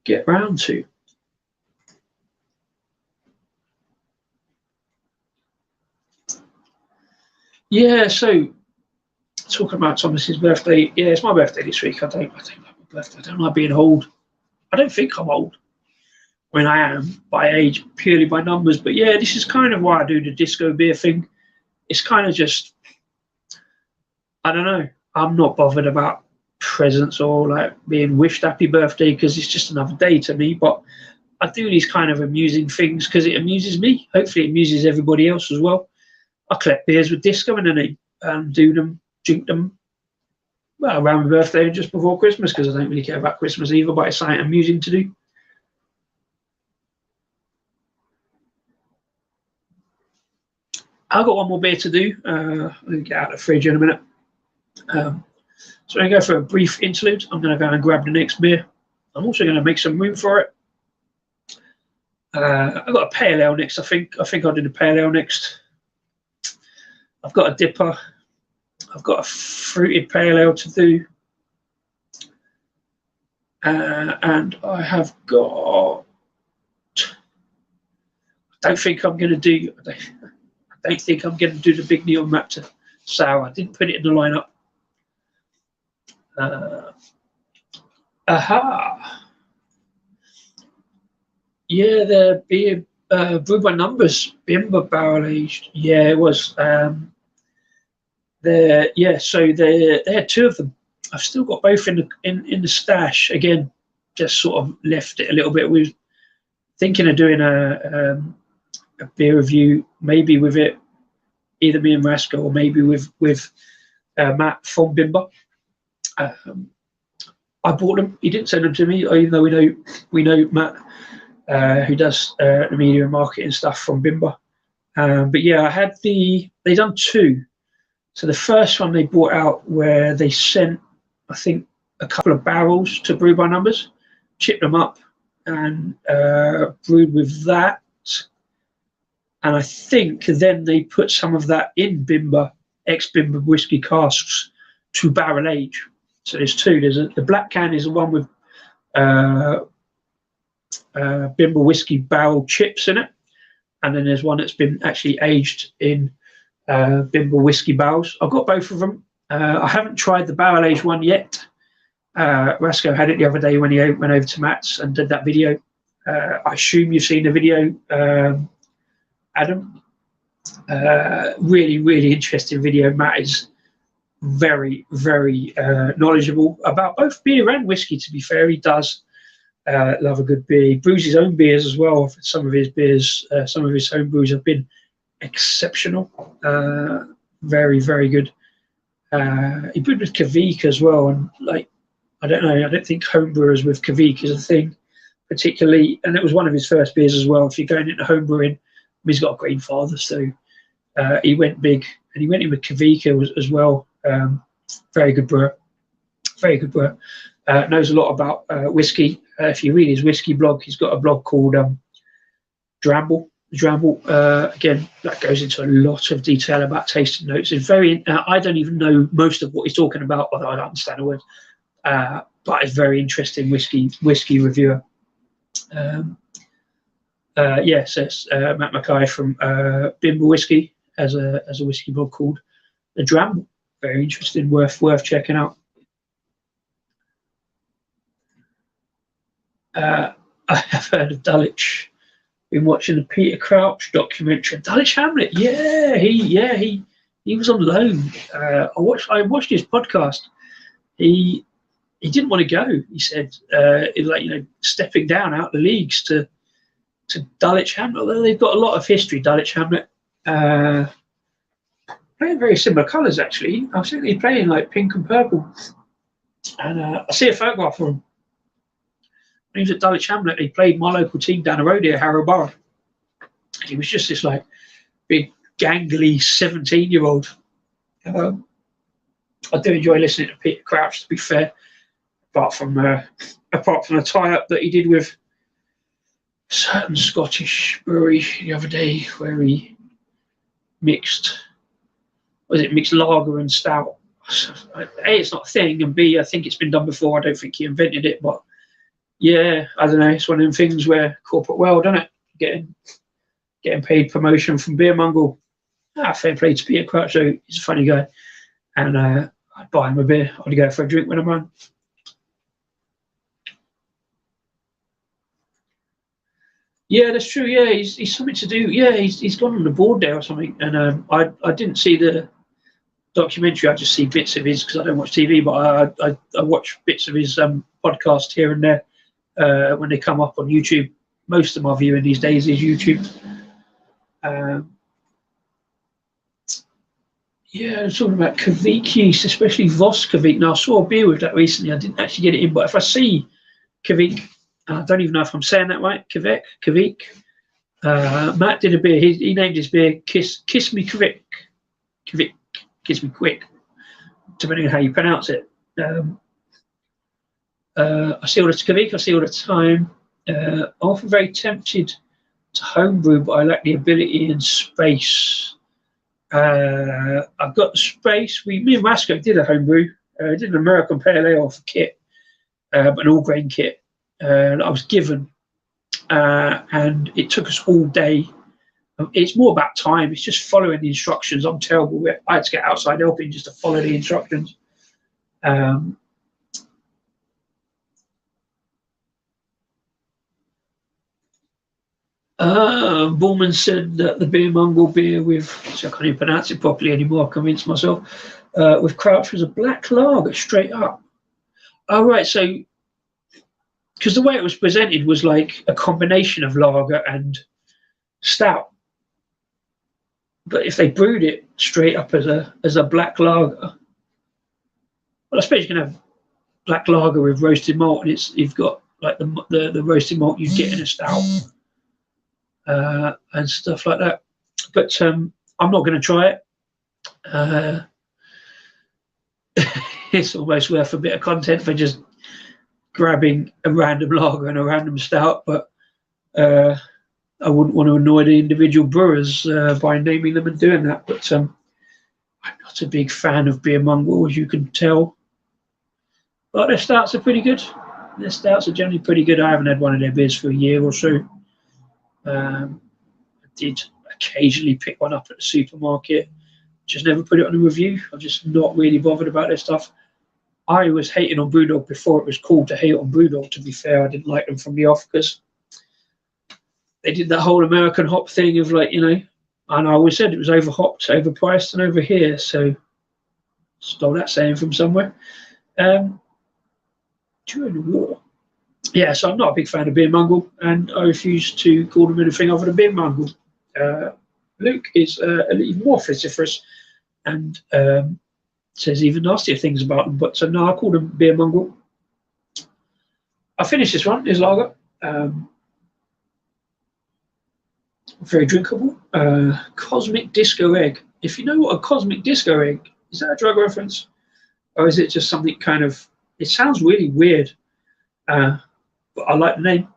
get round to. Yeah, so talking about Thomas's birthday, yeah, it's my birthday this week. I don't like my birthday. I don't like being old. I don't think I'm old. When I am by age, purely by numbers. But yeah, this is kind of why I do the disco beer thing. It's kind of just, I don't know. I'm not bothered about presents or like being wished happy birthday because it's just another day to me. But I do these kind of amusing things because it amuses me. Hopefully, it amuses everybody else as well. I collect beers with disco in the name and do them, drink them, well, around my birthday and just before Christmas because I don't really care about Christmas either, but it's something amusing to do. I've got one more beer to do. I'll get out of the fridge in a minute. So I'm going to go for a brief interlude. I'm going to go and grab the next beer. I'm also going to make some room for it. I've got a pale ale next. I think I'll do the pale ale next. I've got a dipper. I've got a fruited pale ale to do. And I have got... I don't think I'm going to do the Big Neon Raptor sour. I didn't put it in the lineup. Yeah, the beer brewed by numbers, Bimber barrel aged. Yeah, it was. So they had two of them. I've still got both in the stash. Again, just sort of left it a little bit. We were thinking of doing a beer review, maybe with it, either me and Rascal, or maybe with Matt from Bimber. I bought them. He didn't send them to me, even though we know Matt, who does the media and marketing stuff from Bimber. But yeah, they done two. So the first one they brought out where they sent, I think, a couple of barrels to Brew by Numbers, chipped them up, and brewed with that. And I think then they put some of that in Bimber, ex-Bimber whiskey casks to barrel age. So there's two. The black can is the one with Bimber whiskey barrel chips in it. And then there's one that's been actually aged in Bimber whiskey barrels. I've got both of them. I haven't tried the barrel aged one yet. Rasco had it the other day when he went over to Matt's and did that video. I assume you've seen the video, Adam. Really, really interesting video. Matt is very, very knowledgeable about both beer and whiskey, to be fair. He does love a good beer. He brews his own beers as well. Some of his beers, some of his home brews have been exceptional. Very, very good. He brewed with Kavik as well, and I don't think homebrewers with Kavik is a thing particularly, and it was one of his first beers as well. If you're going into homebrewing, he's got a grandfather, so he went big, and he went in with Kavik as well. Very good brewer. Knows a lot about whiskey. If you read his whiskey blog, he's got a blog called Dramble. Again, that goes into a lot of detail about tasting notes. It's very. I don't even know most of what he's talking about, although I don't understand the words. But it's very interesting whiskey reviewer. Says Matt Mackay from Bimber Whiskey as a whiskey blog called the Dramble. Very interesting, worth checking out. I have heard of Dulwich. Been watching the Peter Crouch documentary. Dulwich Hamlet, he was on loan. I watched his podcast. He didn't want to go. He said, stepping down out the leagues to Dulwich Hamlet. Although they've got a lot of history, Dulwich Hamlet. Playing very similar colours actually. I think he's playing like pink and purple. And I see a photograph of him. When he was at Dulwich Hamlet, he played my local team down the road here, Harrow Borough. He was just this like big, gangly 17-year-old. I do enjoy listening to Peter Crouch, to be fair, apart from the tie-up that he did with a certain Scottish brewery the other day, where he mixed lager and stout. A, it's not a thing, and B, I think it's been done before. I don't think he invented it, but yeah, I don't know. It's one of them things where corporate world, isn't it? Getting paid promotion from Beer Mongrel. fair play to Peter Crouch, though. He's a funny guy. And I'd buy him a beer. I'd go for a drink when I'm around. Yeah, that's true. Yeah, he's something to do. Yeah, he's gone on the board there or something. And I didn't see the documentary. I just see bits of his because I don't watch TV, but I watch bits of his podcast here and there when they come up on YouTube. Most of my viewing these days is YouTube. Yeah, I'm talking about Kveik yeast, especially Voss Kveik. Now, I saw a beer with that recently. I didn't actually get it in, but if I see Kveik, I don't even know if I'm saying that right, Kveik. Matt did a beer. He named his beer Kiss Me Kveik. Kveik, Kiss Me Quick, depending on how you pronounce it. I see all the Kveik, I see all the time. I'm often very tempted to homebrew, but I lack the ability and space. I've got the space. Me and Masco did a homebrew. Did an American Pale Ale for kit, an all grain kit that I was given, and it took us all day. It's more about time. It's just following the instructions. I'm terrible with it. I had to get outside helping just to follow the instructions. Borman said that the beer Mongol beer with, so I can't even pronounce it properly anymore, I convinced myself, with Crouch was a black lager, straight up. Oh, right, so, because the way it was presented was like a combination of lager and stout. But if they brewed it straight up as a black lager, well, I suppose you can have black lager with roasted malt, and you've got like the roasted malt you get in a stout. And stuff like that. But I'm not going to try it. It's almost worth a bit of content for just grabbing a random lager and a random stout, but I wouldn't want to annoy the individual brewers by naming them and doing that. But I'm not a big fan of beer Mongol, as you can tell. But their stouts are pretty good. Their stouts are generally pretty good. I haven't had one of their beers for a year or so. Did occasionally pick one up at the supermarket, just never put it on a review. I'm just not really bothered about their stuff. I was hating on Brewdog before it was cool to hate on Brewdog, to be fair. I didn't like them from the off because they did that whole American hop thing of like, and I always said it was over hopped, overpriced, and over here. So stole that saying from somewhere. During the war. Yeah, so I'm not a big fan of beer Mongol, and I refuse to call them anything other than beer Mongol. Luke is even more vociferous and says even nastier things about them. But so no, I call them beer Mongol. I finished this one. Is lager. Very drinkable. Cosmic Disco Egg. If you know what a Cosmic Disco Egg is, that a drug reference, or is it just something kind of? It sounds really weird, but I like the name.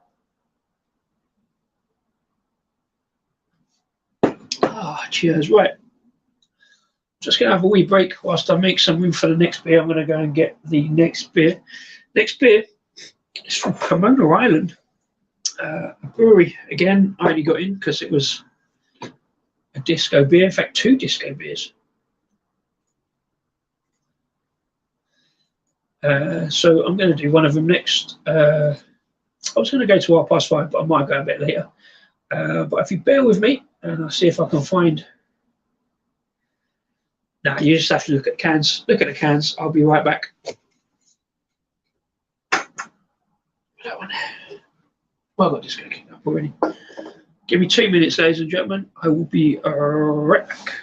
Cheers. Right. Just going to have a wee break whilst I make some room for the next beer. I'm going to go and get the next beer. Next beer is from Pomona Island. A brewery. Again, I only got in because it was a disco beer. In fact, 2 disco beers. So I'm going to do one of them next. I was going to go to 5:30, but I might go a bit later. But if you bear with me, and I'll see if I can find. Now you just have to look at cans. Look at the cans. I'll be right back. That one. Well, I got this going to kick up already. Give me 2 minutes, ladies and gentlemen. I will be right back.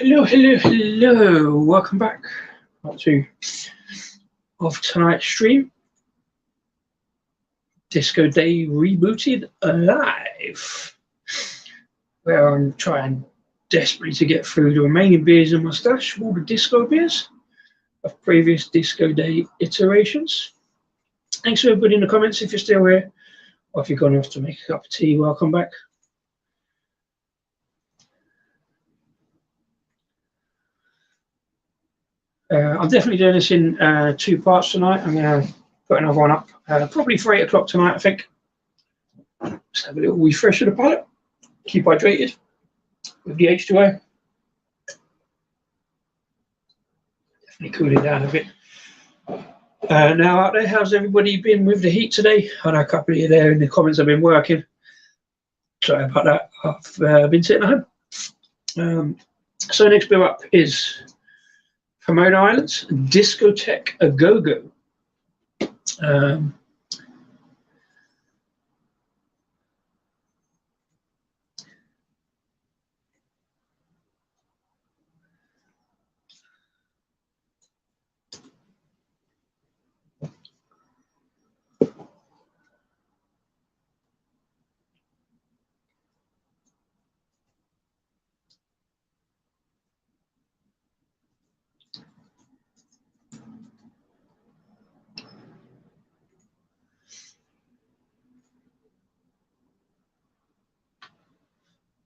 Hello, hello, hello. Welcome back to of tonight's stream. Disco Day Rebooted Live, where I'm trying desperately to get through the remaining beers in my stash, all the disco beers of previous Disco Day iterations. Thanks to everybody in the comments if you're still here, or if you've gone off to make a cup of tea, welcome back. I'm definitely doing this in 2 parts tonight. I'm going to put another one up, probably for 8 o'clock tonight, I think. Just have a little refresh of the palate. Keep hydrated with the H2O. Definitely cool it down a bit. Now out there, how's everybody been with the heat today? I know a couple of you there in the comments have been working. Sorry about that. I've been sitting at home. So next beer up is Pomona Islands Discotheque A Go-Go.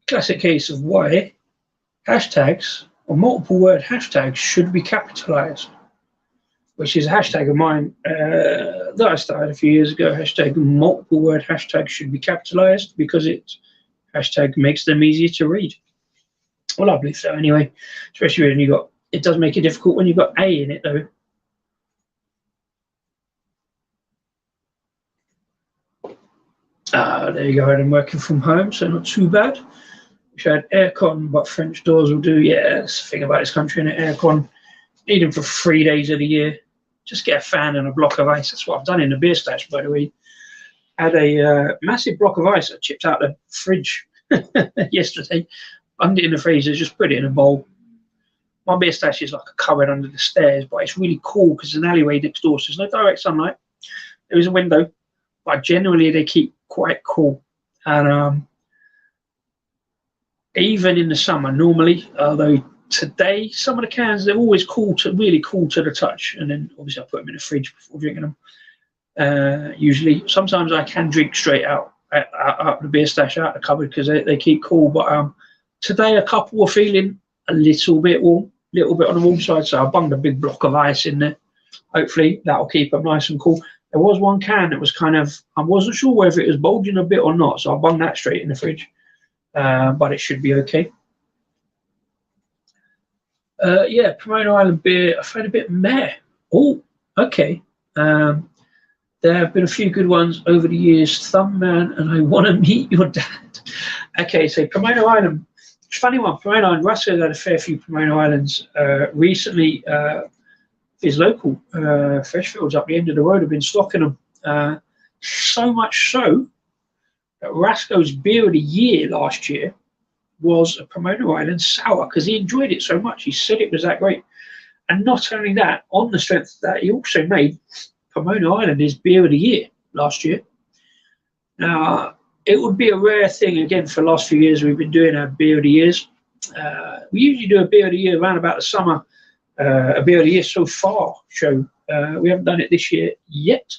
Classic case of why hashtags or multiple word hashtags should be capitalized, which is a hashtag of mine that I started a few years ago. Hashtag multiple word hashtags should be capitalized because hashtag makes them easier to read. Well, I believe so anyway, especially when it does make it difficult when you've got A in it though. There you go, I'm working from home, so not too bad. Wish I had aircon, but French doors will do. Yeah, that's the thing about this country, and aircon, need them for 3 days of the year. Just get a fan and a block of ice. That's what I've done in the beer stash, by the way. I had a massive block of ice I chipped out the fridge yesterday. Under it in the freezer, just put it in a bowl. My beer stash is like a cupboard under the stairs, but it's really cool because there's an alleyway next door, so there's no direct sunlight. There is a window, but generally they keep quite cool. And even in the summer, normally, although today some of the cans, they're always really cool to the touch, and then obviously I put them in the fridge before drinking them. Usually, sometimes I can drink straight out the beer stash, out the cupboard, because they keep cool. But today, a couple were feeling a little bit warm, on the warm side, so I bunged a big block of ice in there. Hopefully, that'll keep them nice and cool. There was one can that was kind of, I wasn't sure whether it was bulging a bit or not, so I bunged that straight in the fridge. But it should be okay. Yeah, Pomona Island beer, I found a bit meh. Oh, okay. There have been a few good ones over the years. Thumbman and I Want to Meet Your Dad. Okay, so Pomona Island, funny one. Pomona Island, Russell had a fair few Pomona Islands recently. His local Freshfields up the end of the road have been stocking them. So much so that Rasco's beer of the year last year was a Pomona Island sour because he enjoyed it so much. He said it was that great. And not only that, on the strength of that, he also made Pomona Island his beer of the year last year. Now, it would be a rare thing, again, for the last few years we've been doing our beer of the years. We usually do a beer of the year around about the summer, a beer of the year so far show. We haven't done it this year yet.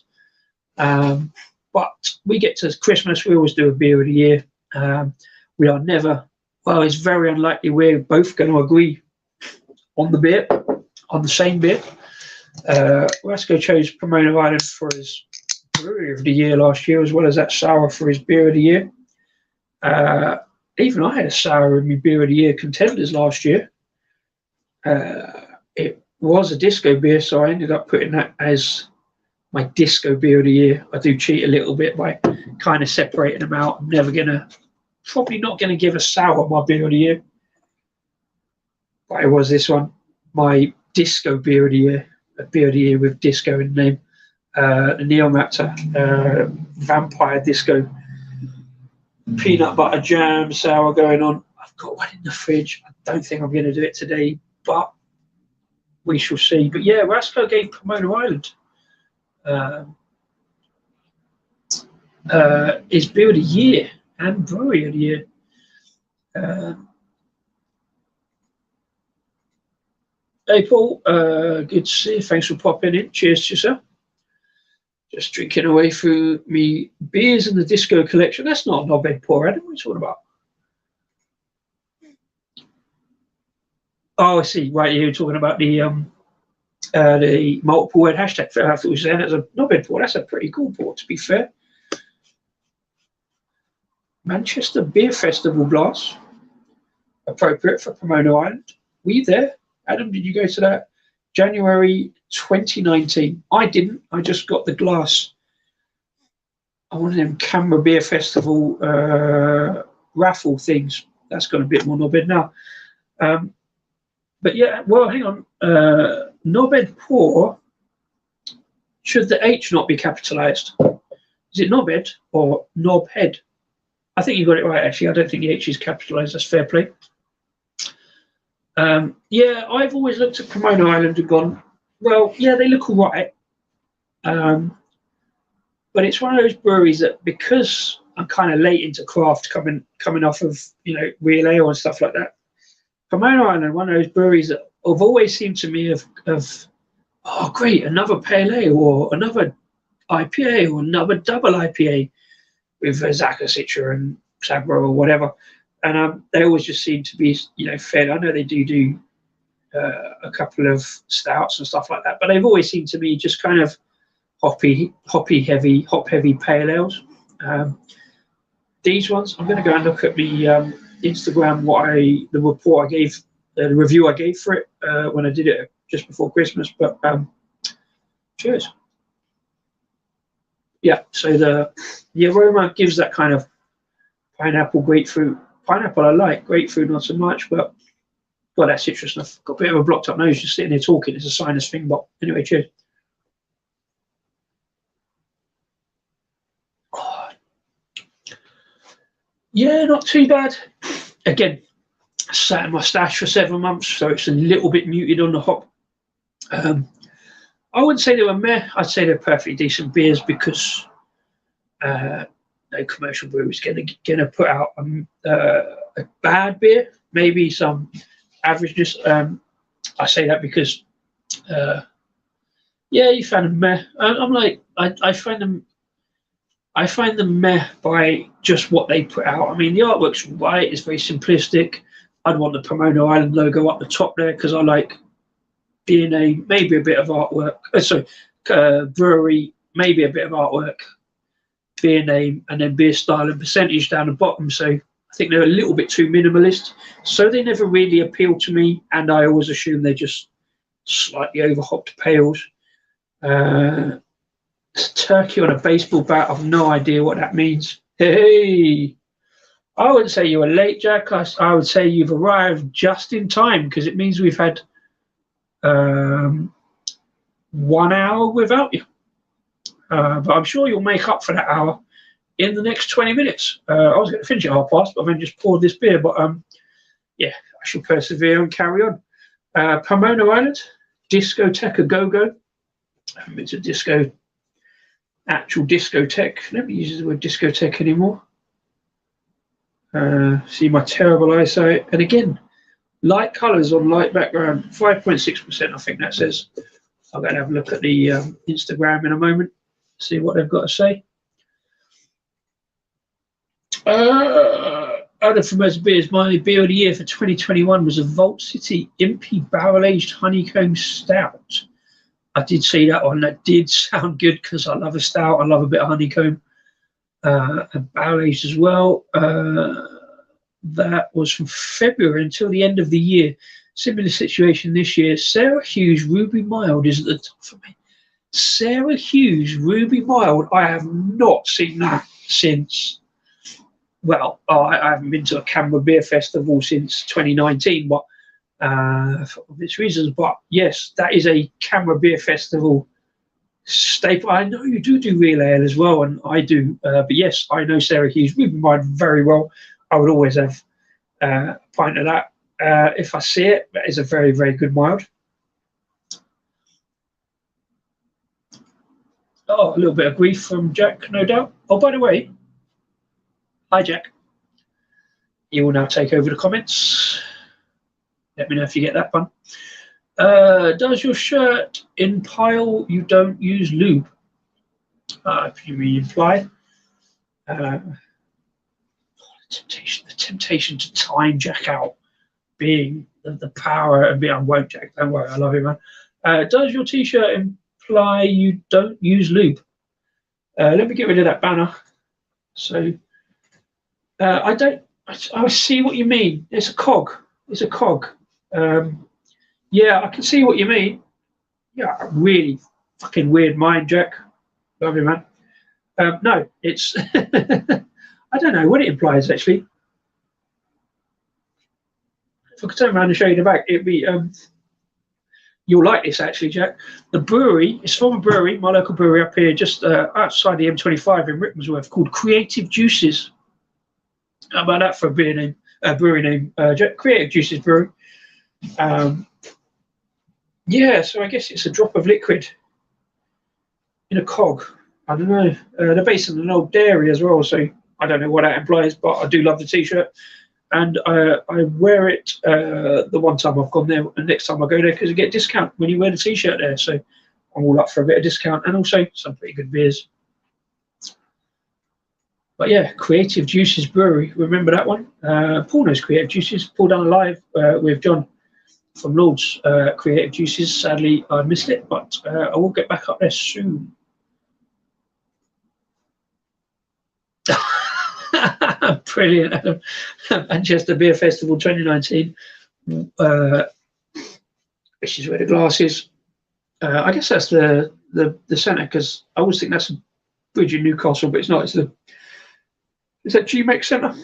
But we get to Christmas, we always do a beer of the year. We are never, well, it's very unlikely we're both going to agree on the beer, on the same beer. Rasco chose Pomona Island for his brewery of the year last year, as well as that sour for his beer of the year. Even I had a sour in my beer of the year contenders last year. It was a disco beer, so I ended up putting that as my disco beer of the year. I do cheat a little bit by kind of separating them out. I'm probably not gonna give a sour my beer of the year, but it was this one, my disco beer of the year, a beer of the year with disco in the name. The Neo Raptor Vampire Disco peanut butter jam sour going on. I've got one in the fridge. I don't think I'm going to do it today, but we shall see. But yeah, Rasco gave Pomona Island his beer of the year and brewery of the year. Hey Paul, good to see you. Thanks for popping in. Cheers to yourself. Just drinking away through me beers in the disco collection. That's not a knobhead pour, Adam. What are you talking about? Oh, I see. Right, you're talking about the multiple word hashtag. I thought you were saying it's a knobhead pour. That's a pretty cool pour, to be fair. Manchester Beer Festival glass, appropriate for Pomona Island. Were you there, Adam? Did you go to that? January 2019. I didn't. I just got the glass. I wanted them Canberra Beer Festival raffle things. That's got a bit more knobhead now. But yeah, well, hang on. Knobhead pour. Should the H not be capitalized? Is it knobhead or knobhead? I think you got it right, actually. I don't think the H is capitalized. That's fair play. Yeah, I've always looked at Pomona Island and gone, well, yeah, they look all right. But it's one of those breweries that, because I'm kind of late into craft, coming off of, real ale and stuff like that, Pomona Island, one of those breweries that have always seemed to me of oh, great, another pale ale or another IPA or another double IPA with Zaka Citra and Sabro or whatever. And they always just seem to be, fed. I know they do a couple of stouts and stuff like that, but they've always seemed to be just kind of hop heavy pale ales. These ones, I'm going to go and look at the Instagram, the report I gave, the review I gave for it when I did it just before Christmas. But cheers. Yeah, so the aroma gives that kind of pineapple, grapefruit. Pineapple I like, grapefruit not so much, but got that citrus enough. Got a bit of a blocked up nose just sitting there talking. It's a sinus thing, but anyway, cheers. Oh. Yeah, not too bad. Again, sat in my stash for 7 months, so it's a little bit muted on the hop. I wouldn't say they were meh. I'd say they're perfectly decent beers because no commercial brewery is gonna put out a bad beer. Maybe some averageness. I say that because yeah, you found them meh. I'm like I find them meh by just what they put out. I mean, the artwork's right. It's very simplistic. I'd want the Pomona Island logo up the top there because I like DNA, maybe a bit of artwork. Brewery, maybe a bit of artwork. Beer name, and then beer style and percentage down the bottom. So I think they're a little bit too minimalist. So they never really appeal to me, and I always assume they're just slightly overhopped pales. Turkey on a baseball bat. I've no idea what that means. Hey, I wouldn't say you were late, Jack. I would say you've arrived just in time because it means we've had 1 hour without you. But I'm sure you'll make up for that hour in the next 20 minutes. I was going to finish at 1:30, but I've then just poured this beer. But yeah, I shall persevere and carry on. Pomona Island, Discotheque a go-go. I haven't been to actual discotheque. Nobody uses the word discotheque anymore. See my terrible eyesight. And again, light colours on light background, 5.6%, I think that says. I'm going to have a look at the Instagram in a moment, see what they've got to say. Other from those beers, my beer of the year for 2021 was a Vault City Impy Barrel Aged Honeycomb Stout. I did see that one. That did sound good because I love a stout. I love a bit of honeycomb and barrel aged as well. That was from February until the end of the year. Similar situation this year. Sarah Hughes Ruby Mild is at the top for me. Sarah Hughes Ruby Mild. I have not seen that since. Well, I haven't been to a Canberra Beer Festival since 2019, but for obvious reasons. But yes, that is a Canberra Beer Festival staple. I know you do real ale as well, and I do. But yes, I know Sarah Hughes Ruby Mild very well. I would always have a pint of that if I see it. That is a very, very good mild. Oh, a little bit of grief from Jack, no doubt. Oh, by the way, hi, Jack. You will now take over the comments. Let me know if you get that one. Does your shirt imply you don't use lube? If you mean imply. The temptation to time Jack out, being the power and being, I won't, Jack, don't worry, I love you, man. Does your t-shirt imply you don't use lube? Let me get rid of that banner. So I see what you mean. It's a cog. It's a cog. Yeah, I can see what you mean. Yeah, really fucking weird mind, Jack. Love you, man. No, it's I don't know what it implies actually. If I could turn around and show you the back, it'd be you'll like this actually, Jack. The brewery, it's from a brewery, my local brewery up here, just outside the M25 in Rickmansworth, called Creative Juices. How about that for a beer name, brewery name, Jack? Creative Juices Brewery. Yeah, so I guess it's a drop of liquid in a cog. I don't know. They're based in an old dairy as well, so I don't know what that implies, but I do love the t-shirt. And I wear it the one time I've gone there, and next time I go there, because you get a discount when you wear the t-shirt there. So I'm all up for a bit of discount, and also some pretty good beers. But yeah, Creative Juices Brewery, remember that one? Paul knows Creative Juices. Paul done a live with John from Lord's Creative Juices. Sadly, I missed it, but I will get back up there soon. Brilliant, Adam. Manchester Beer Festival 2019. Which is where the glass is. I guess that's the centre, because I always think that's a bridge in Newcastle, but it's not. It's that GMEX Centre,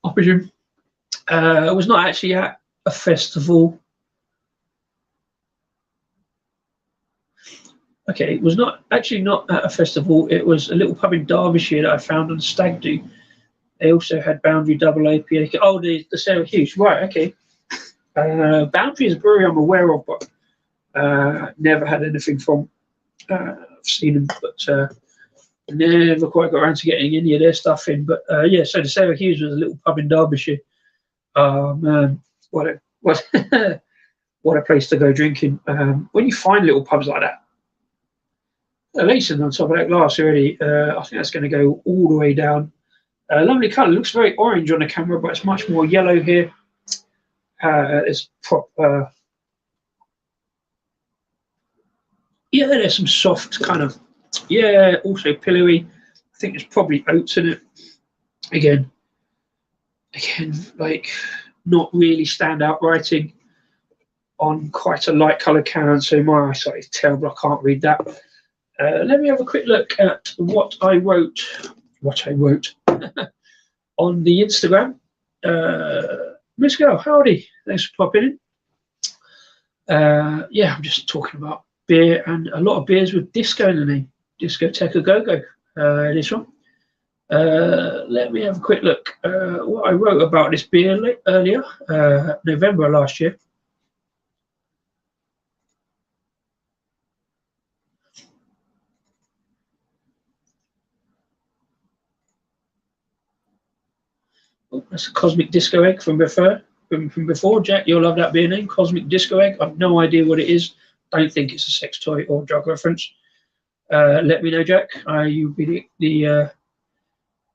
I presume. I was not actually at a festival. Okay, it was not at a festival. It was a little pub in Derbyshire that I found on Stag Do. They also had Boundary Double IPA. Oh, the Sarah Hughes. Right, okay. Boundary is a brewery I'm aware of, but never had anything from. I've seen them, but never quite got around to getting any of their stuff in. But yeah, so the Sarah Hughes was a little pub in Derbyshire. Oh man, what a place to go drinking. When you find little pubs like that, Lacing on top of that glass already. I think that's going to go all the way down. Lovely colour. Looks very orange on the camera, but it's much more yellow here. It's proper. Yeah, there's some soft kind of. Yeah, also pillowy. I think there's probably oats in it. Again, like not really standout writing on quite a light coloured can, so my eyesight is terrible. I can't read that. Let me have a quick look at what I wrote on the Instagram. Miss Girl, howdy. Thanks for popping in. Yeah, I'm just talking about beer, and a lot of beers with disco in the name. Discotheque Go-Go, this one. Let me have a quick look. What I wrote about this beer earlier, November last year. Oh, that's a Cosmic Disco Egg from before. Jack, you'll love that beer name, Cosmic Disco Egg. I've no idea what it is. Don't think it's a sex toy or drug reference. Let me know, Jack. You'll be the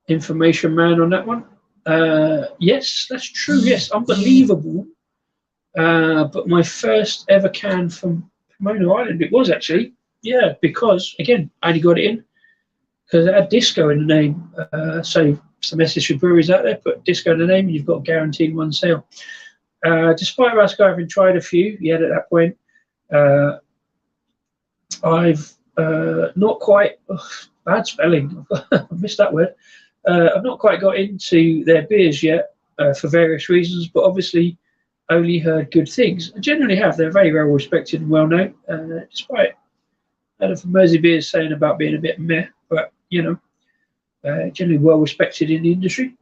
information man on that one. Yes, that's true. Yes, unbelievable. But my first ever can from Pomona Island, it was actually. Yeah, because again, I only got it in because it had disco in the name. So it's a message for breweries out there: put disco in the name, and you've got guaranteed one sale. Despite us having tried a few, yet at that point, I've not quite bad spelling. I've missed that word. I've not quite got into their beers yet for various reasons, but obviously only heard good things. I generally have. They're very well respected and well known, despite from Mersey Beers saying about being a bit meh, but generally well respected in the industry.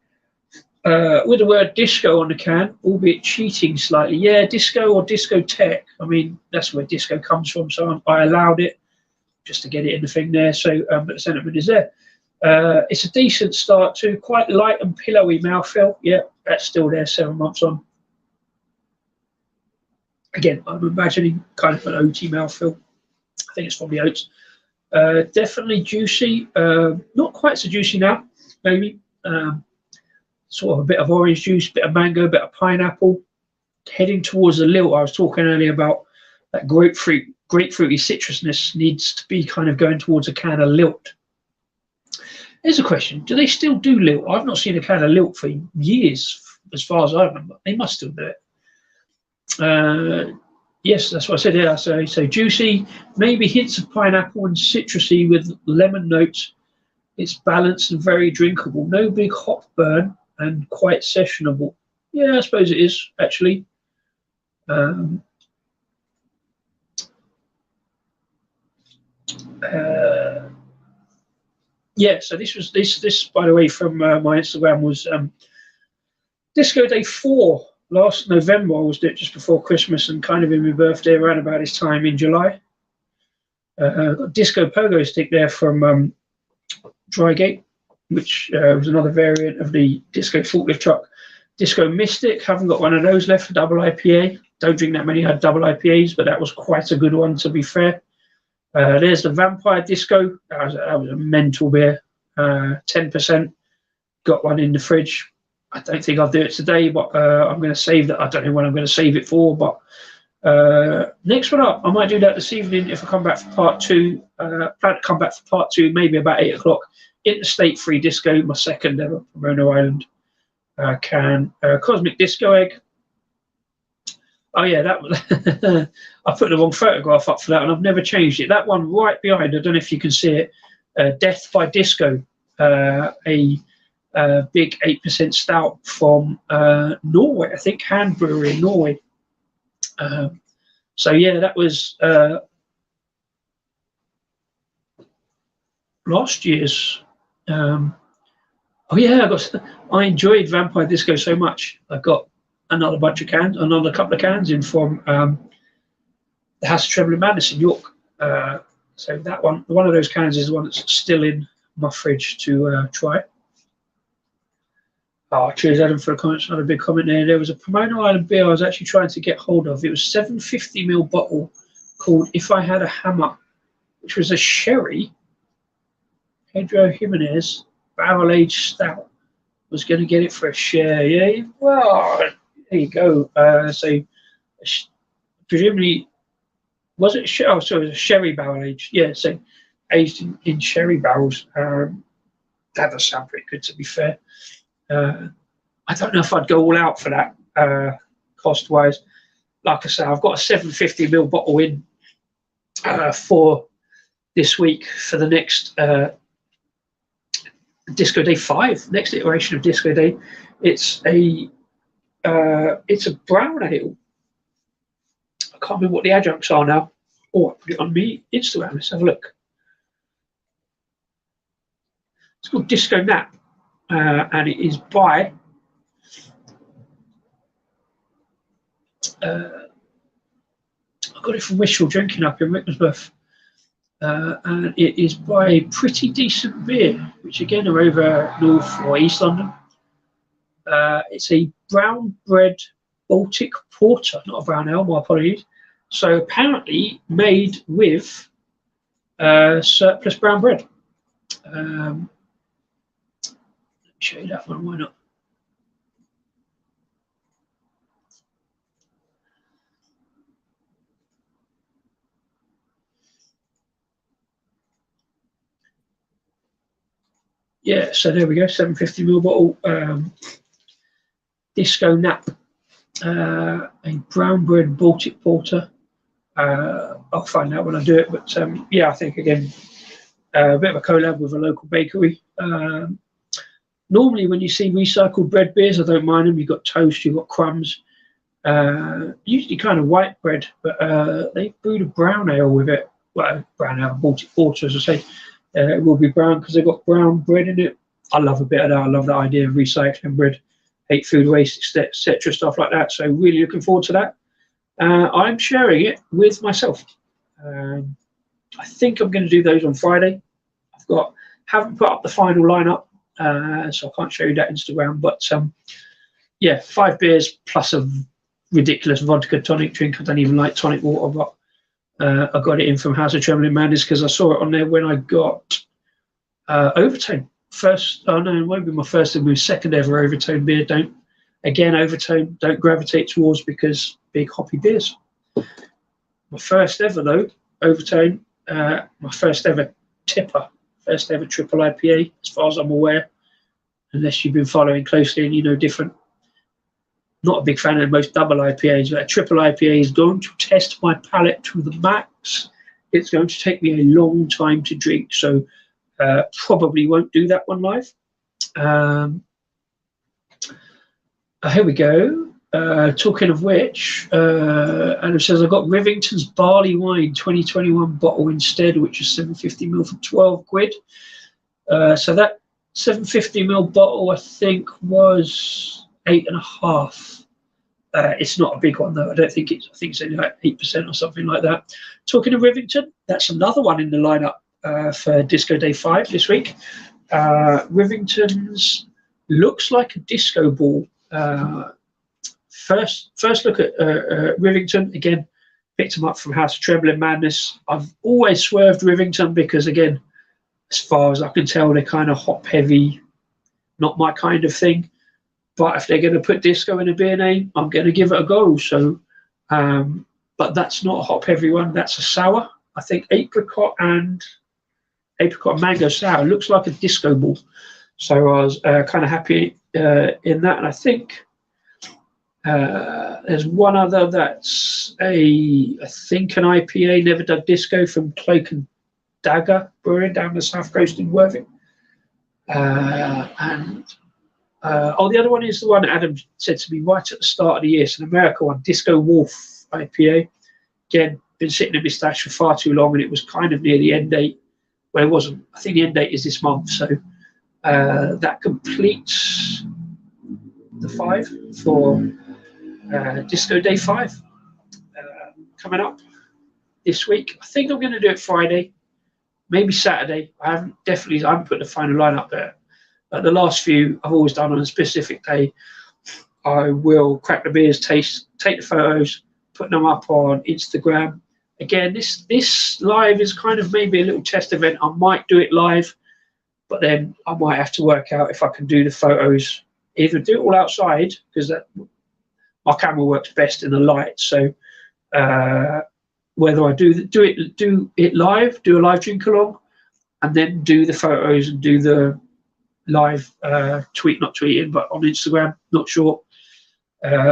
With the word disco on the can, albeit cheating slightly. Yeah, disco or discotheque. I mean, that's where disco comes from, so I allowed it just to get it in the thing there. So, but the sentiment is there. It's a decent start too, quite light and pillowy mouthfeel. Yeah, that's still there 7 months on. Again, I'm imagining kind of an oaty mouthfeel. I think it's probably oats. Definitely juicy. Not quite so juicy now, maybe. Sort of a bit of orange juice, bit of mango, bit of pineapple. Heading towards the lilt. I was talking earlier about that grapefruity citrusness needs to be kind of going towards a can of lilt. Here's a question: do they still do lilt? I've not seen a can of lilt for years, as far as I remember. They must still do it. Yes, that's what I said. Yeah, so juicy, maybe hints of pineapple and citrusy with lemon notes. It's balanced and very drinkable. No big hop burn and quite sessionable. Yeah, I suppose it is actually. Yeah, so this by the way from my Instagram was Disco Day 4 last November. I was doing it just before Christmas and kind of in my birthday around about this time in July. Got Disco Pogo stick there from Drygate, which was another variant of the Disco forklift truck. Disco Mystic, haven't got one of those left for double IPA. Don't drink that many double IPAs, but that was quite a good one, to be fair. There's the Vampire Disco. That was a mental beer. 10%. Got one in the fridge. I don't think I'll do it today, but I'm going to save that. I don't know when I'm going to save it for, but next one up, I might do that this evening if I come back for part 2. Plan to come back for part 2, maybe about 8 o'clock. Interstate Free Disco, my second ever Pomona Island can. Cosmic Disco Egg. Oh yeah, that was I put the wrong photograph up for that, and I've never changed it. That one right behind, I don't know if you can see it. Death by Disco, a big 8% stout from Norway, I think, Hand Brewery in Norway. So yeah, that was last year's. Oh yeah, I enjoyed Vampire Disco so much. I got another couple of cans in from the House of Trembling Madness in York. So that one of those cans is the one that's still in my fridge to try. Oh, cheers, Adam, for the comments. Another big comment there. There was a Pomona Island beer I was actually trying to get hold of. It was 750ml bottle called If I Had a Hammer, which was a sherry. Pedro Jimenez barrel aged stout. Was going to get it for a share. Yeah, well, there you go. So presumably, was it? Oh, sorry, it was a sherry barrel aged. Yeah, so aged in sherry barrels. That does sound pretty good, to be fair. I don't know if I'd go all out for that cost wise. Like I say, I've got a 750ml bottle in for this week for the next Disco Day 5, next iteration of Disco Day. It's a brown ale. I can't remember what the adjuncts are now. Oh, I put it on me Instagram. Let's have a look. It's called Disco Nap, and it is by I got it from Wishful Drinking up in Rickmansworth. And it is by Pretty Decent Beer, which again are over North or East London. It's a brown bread Baltic porter, not a brown ale, my apologies. So apparently made with surplus brown bread. Let me show you that one, why not? yeah, so there we go, 750ml bottle. Disco Nap, a brown bread Baltic porter. I'll find out when I do it, but yeah, I think again, a bit of a collab with a local bakery. Normally, when you see recycled bread beers, I don't mind them. You've got toast, you've got crumbs, usually kind of white bread, but they brewed a brown ale with it. Well, brown ale, Baltic porter, as I say. It will be brown because they've got brown bread in it. I love a bit of that. I love that idea of recycling bread, hate food waste, etc., stuff like that. So really looking forward to that. I'm sharing it with myself. I think I'm going to do those on Friday. Haven't put up the final lineup, so I can't show you that Instagram. But yeah, 5 beers plus a ridiculous vodka tonic drink. I don't even like tonic water, but I got it in from House of Trembling Madness because I saw it on there when I got Overtone. It won't be my first, it'll be my second ever Overtone beer. Overtone, don't gravitate towards because big hoppy beers. My first ever though, Overtone, my first ever tipper, first ever triple IPA, as far as I'm aware, unless you've been following closely and you know different. Not a big fan of most double IPAs, but a triple IPA is going to test my palate to the max. It's going to take me a long time to drink, so probably won't do that one live. Here we go. Talking of which, Adam says, I got Rivington's Barley Wine 2021 bottle instead, which is 750ml for 12 quid. So that 750ml bottle, I think, was 8.5. It's not a big one though. I think it's only like 8% or something like that. Talking of Rivington, that's another one in the lineup for Disco Day 5 this week. Rivington's looks like a disco ball. First look at Rivington. Again, picked them up from House of Trembling Madness. I've always swerved Rivington because, again, as far as I can tell, they're kind of hop heavy, not my kind of thing. But if they're going to put disco in a beer name, I'm going to give it a go. So, but that's not a hop heavy one. That's a sour. I think apricot and mango sour. Looks like a disco ball. So I was kind of happy in that. And I think there's one other that's an IPA, Never Done Disco from Cloak and Dagger Brewing down the south coast in Worthing. The other one is the one Adam said to me right at the start of the year. It's an American one, Disco Wolf IPA. Again, been sitting in my stash for far too long, and it was kind of near the end date. Well, it wasn't. I think the end date is this month. So that completes the 5 for Disco Day 5 coming up this week. I think I'm going to do it Friday, maybe Saturday. I haven't put the final line up there. The last few I've always done on a specific day. I will crack the beers, taste, take the photos, put them up on Instagram. Again, this live is kind of maybe a little test event. I might do it live, but then I might have to work out if I can do the photos, either do it all outside because my camera works best in the light. So whether I do it live, do a live drink along, and then do the photos and do the live not tweeting, but on Instagram, not sure.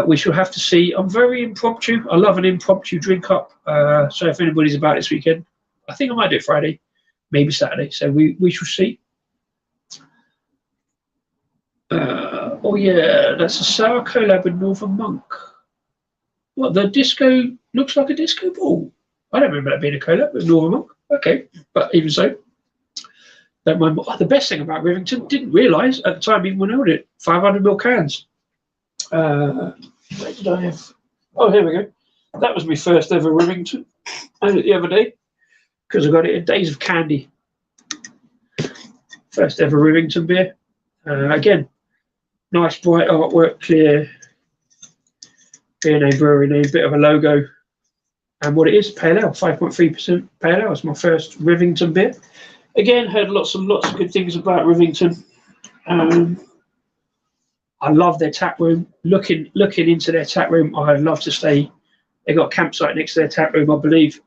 We shall have to see. I'm very impromptu. I love an impromptu drink up. So if anybody's about this weekend, I think I might do it Friday, maybe Saturday. So we shall see. Oh yeah, that's a sour collab with Northern Monk. What, the disco looks like a disco ball? I don't remember that being a collab with Northern Monk. Okay, but even so. Don't mind. The best thing about Rivington, didn't realise at the time, even when I ordered it, 500ml cans. Where did I have? Oh, here we go. That was my first ever Rivington. I had it the other day because I got it in Days of Candy. First ever Rivington beer. Again, nice bright artwork, clear beer name, brewery name, bit of a logo. And what it is, pale ale, 5.3% pale ale. It's my first Rivington beer. Again, heard lots of good things about Rivington. I love their tap room. Looking into their tap room, I'd love to stay. They got a campsite next to their tap room, I believe,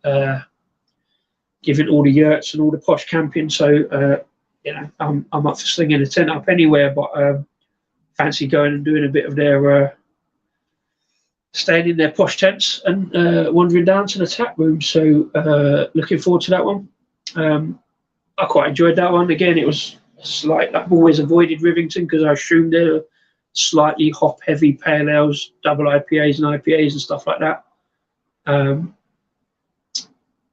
giving all the yurts and all the posh camping. So you know, I'm up for slinging a tent up anywhere, but fancy going and doing a bit of their staying in their posh tents and wandering down to the tap room. So looking forward to that one. I quite enjoyed that one. Again, it was slight. I've always avoided Rivington because I assumed they're slightly hop heavy pale ales, double IPAs and IPAs and stuff like that.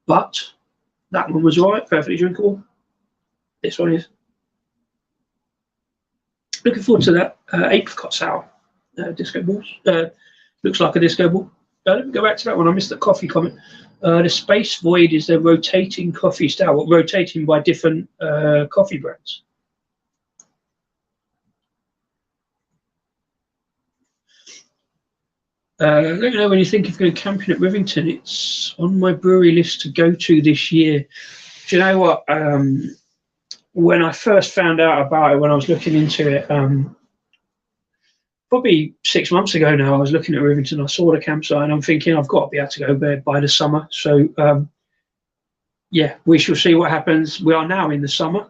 But that one was alright, perfectly drinkable. This one is. Looking forward to that. Apricot sour, disco balls. Looks like a disco ball. Let me go back to that one. I missed the coffee comment. The Space Void is their rotating coffee style, rotating by different coffee brands. Let me know when you think of going camping at Rivington. It's on my brewery list to go to this year. Do you know what? When I first found out about it, when I was looking into it, probably 6 months ago now, I was looking at Rivington. I saw the campsite and I'm thinking I've got to be able to go there by the summer. So, yeah, we shall see what happens. We are now in the summer,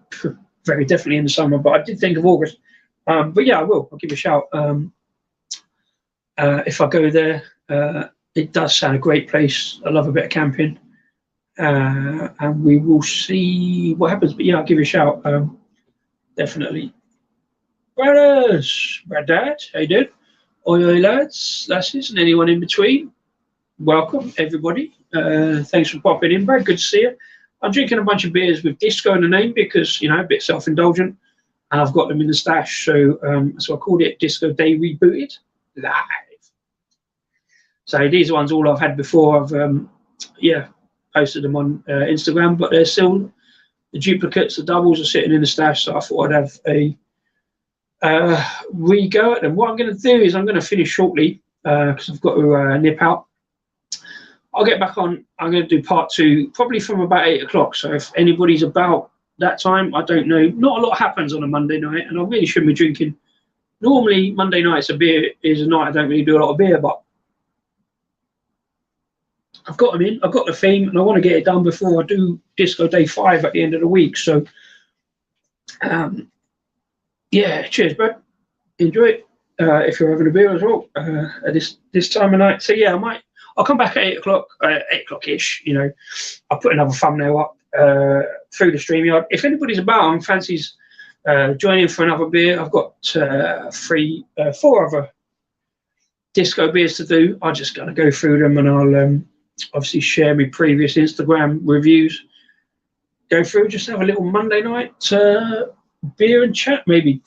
very definitely in the summer, but I did think of August. But yeah, I will. I'll give you a shout. If I go there, it does sound a great place. I love a bit of camping. And we will see what happens. But yeah, I'll give you a shout. Definitely. Brothers, Dad, how you doing? Oi, lads, lasses, and anyone in between. Welcome, everybody. Thanks for popping in, Brad. Good to see you. I'm drinking a bunch of beers with disco in the name because, you know, a bit self-indulgent. And I've got them in the stash. So I called it Disco Day Rebooted Live. So these ones all I've had before. I've, posted them on Instagram, but they're still the duplicates, the doubles are sitting in the stash. So I thought I'd have a re-go at them. What I'm going to do is I'm going to finish shortly because I've got to nip out. I'll get back on. I'm going to do part 2 probably from about 8 o'clock. So if anybody's about that time, I don't know. Not a lot happens on a Monday night, and I really shouldn't be drinking. Normally, Monday nights a beer is a night I don't really do a lot of beer, but I've got them in. I've got the theme, and I want to get it done before I do Disco Day 5 at the end of the week. So, yeah, cheers, bro. Enjoy it if you're having a beer as well at this time of night. So yeah, I'll come back at 8 o'clock, 8 o'clock-ish. You know, I'll put another thumbnail up through the StreamYard. If anybody's about and fancies joining for another beer, I've got 4 other disco beers to do. I'm just going to go through them, and I'll obviously share my previous Instagram reviews. Go through, just have a little Monday night beer and chat, maybe.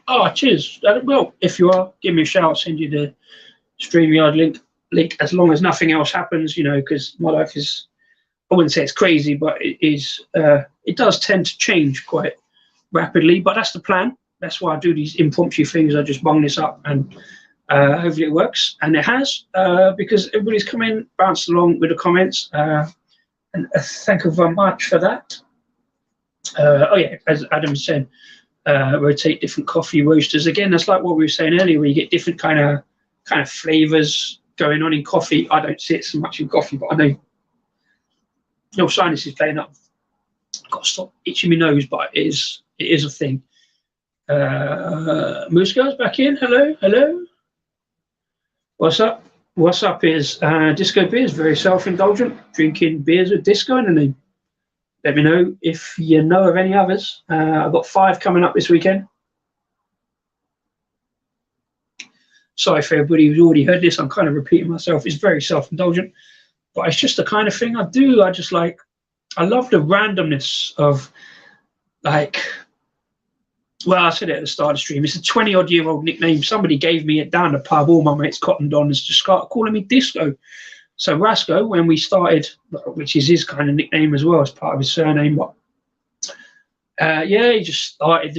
Oh, cheers. Well, if you are, give me a shout. I'll send you the StreamYard link as long as nothing else happens, you know, because my life is, I wouldn't say it's crazy, but it does tend to change quite rapidly, but that's the plan. That's why I do these impromptu things. I just bung this up and hopefully it works. And it has, because everybody's come in, bounced along with the comments. And thank you very much for that. Oh yeah, as Adam said, rotate different coffee roasters. Again, that's like what we were saying earlier, where you get different kind of flavors going on in coffee. I don't see it so much in coffee, but I know your sinus is playing up. I've got to stop itching my nose, but it is a thing. Moose Girl's back in. Hello. What's up is Disco Beers, very self-indulgent, drinking beers with disco in the name. Let me know if you know of any others. I've got 5 coming up this weekend. Sorry for everybody who's already heard this. I'm kind of repeating myself. It's very self-indulgent, but it's just the kind of thing I do. I love the randomness of, like, well, I said it at the start of the stream. It's a 20-odd-year-old nickname. Somebody gave me it down the pub. All my mates cottoned on and just started calling me Disco. So Rasco, when we started, which is his kind of nickname as well, as part of his surname, but yeah, he just started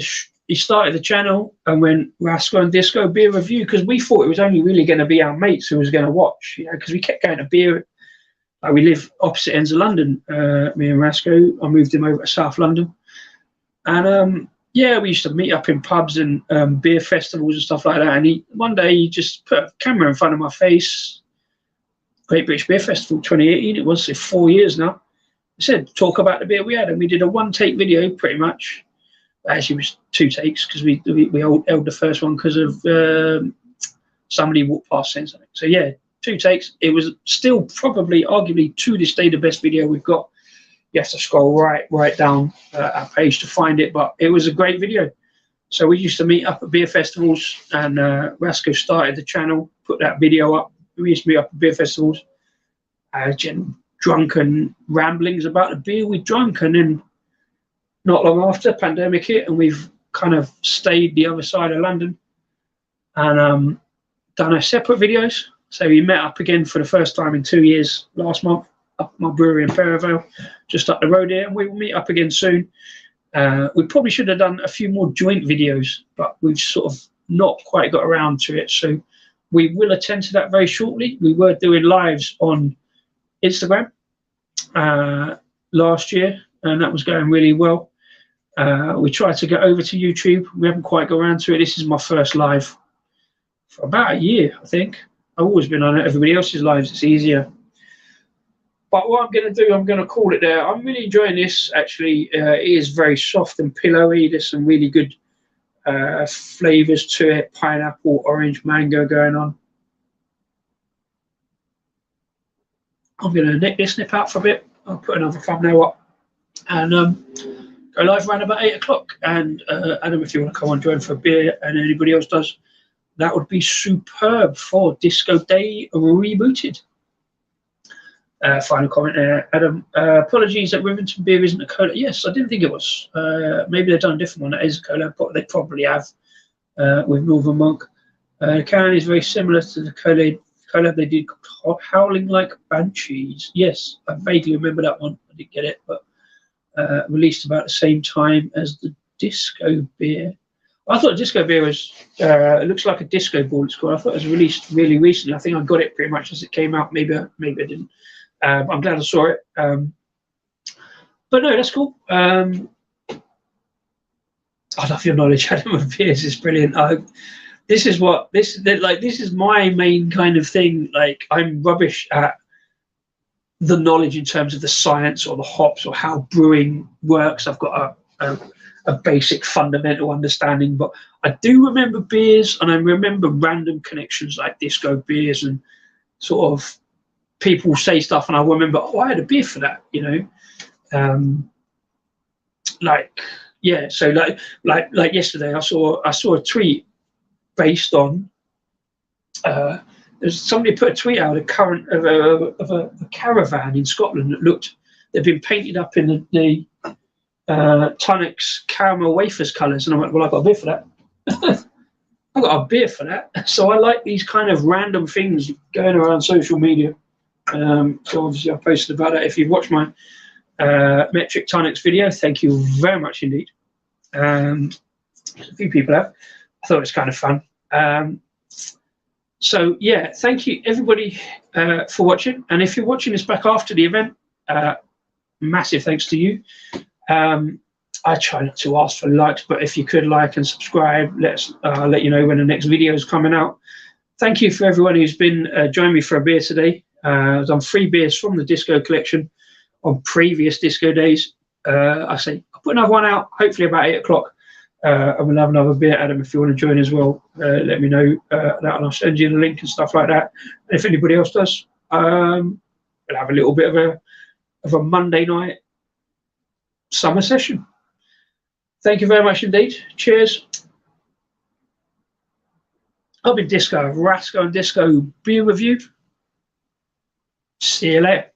the channel and went Rasco and Disco Beer Review, because we thought it was only really going to be our mates who was going to watch, you know, because we kept going to beer. We live opposite ends of London, me and Rasco. I moved him over to South London, and yeah, we used to meet up in pubs and beer festivals and stuff like that. And one day he just put a camera in front of my face. Great British Beer Festival 2018. It was 4 years now. said, talk about the beer we had, and we did a one-take video pretty much. Actually, it was 2 takes because we held the first one because of somebody walked past saying something. So yeah, 2 takes. It was still probably, arguably, to this day, the best video we've got. You have to scroll right down our page to find it, but it was a great video. So we used to meet up at beer festivals, and Rasco started the channel, put that video up. We used to meet up at beer festivals, drunken ramblings about the beer we drunk, and then not long after, pandemic hit, and we've kind of stayed the other side of London and done our separate videos. So we met up again for the first time in 2 years last month up at my brewery in Perivale, just up the road here, and we will meet up again soon. We probably should have done a few more joint videos, but we've sort of not quite got around to it. So we will attend to that very shortly. We were doing lives on Instagram last year, and that was going really well. We tried to get over to YouTube. We haven't quite got around to it. This is my first live for about a year, I think. I've always been on everybody else's lives. It's easier. But what I'm going to do, I'm going to call it there. I'm really enjoying this, actually. It is very soft and pillowy. There's some really good flavours to it. Pineapple, orange, mango going on. I'm going to nick this nip out for a bit. I'll put another thumbnail up and go live around about 8 o'clock. And Adam, if you want to come on, join for a beer, and anybody else does, that would be superb for Disco Day Rebooted. Final comment there, Adam. Apologies that Rivington beer isn't a collab. Yes, I didn't think it was. Maybe they've done a different one that is a collab, but they probably have with Northern Monk. The can is very similar to the collab they did called Howling Like Banshees. Yes, I vaguely remember that one. I didn't get it, but released about the same time as the disco beer. I thought disco beer was, it looks like a disco ball, it's called. I thought it was released really recently. I think I got it pretty much as it came out. Maybe I didn't. I'm glad I saw it. But no, that's cool. I love your knowledge, Adam, of beers. It's brilliant. This is my main kind of thing. Like, I'm rubbish at the knowledge in terms of the science or the hops or how brewing works. I've got a basic fundamental understanding, but I do remember beers, and I remember random connections like disco beers, and sort of people say stuff, and I remember, oh, I had a beer for that, you know. Like, yeah, so like yesterday, I saw a tweet based on there's somebody put a tweet out of a caravan in Scotland that looked, they'd been painted up in the Tunnocks caramel wafers colours, and I went, well, I got a beer for that. I got a beer for that. So I like these kind of random things going around social media. So obviously I posted about that. If you've watched my metric Tunnocks video, thank you very much indeed. A few people have. I thought it was kind of fun. So yeah, thank you everybody for watching. And if you're watching this back after the event, massive thanks to you. I try not to ask for likes, but if you could like and subscribe, I'll let you know when the next video is coming out. Thank you for everyone who's been joining me for a beer today. I've done 3 beers from the disco collection on previous disco days. I'll put another one out, hopefully about 8 o'clock, and we'll have another beer. Adam, if you want to join as well, let me know that, and I'll send you the link and stuff like that. And if anybody else does, we'll have a little bit of a Monday night summer session. Thank you very much indeed. Cheers. I've been Disco, Rasco and Disco beer review. See you later.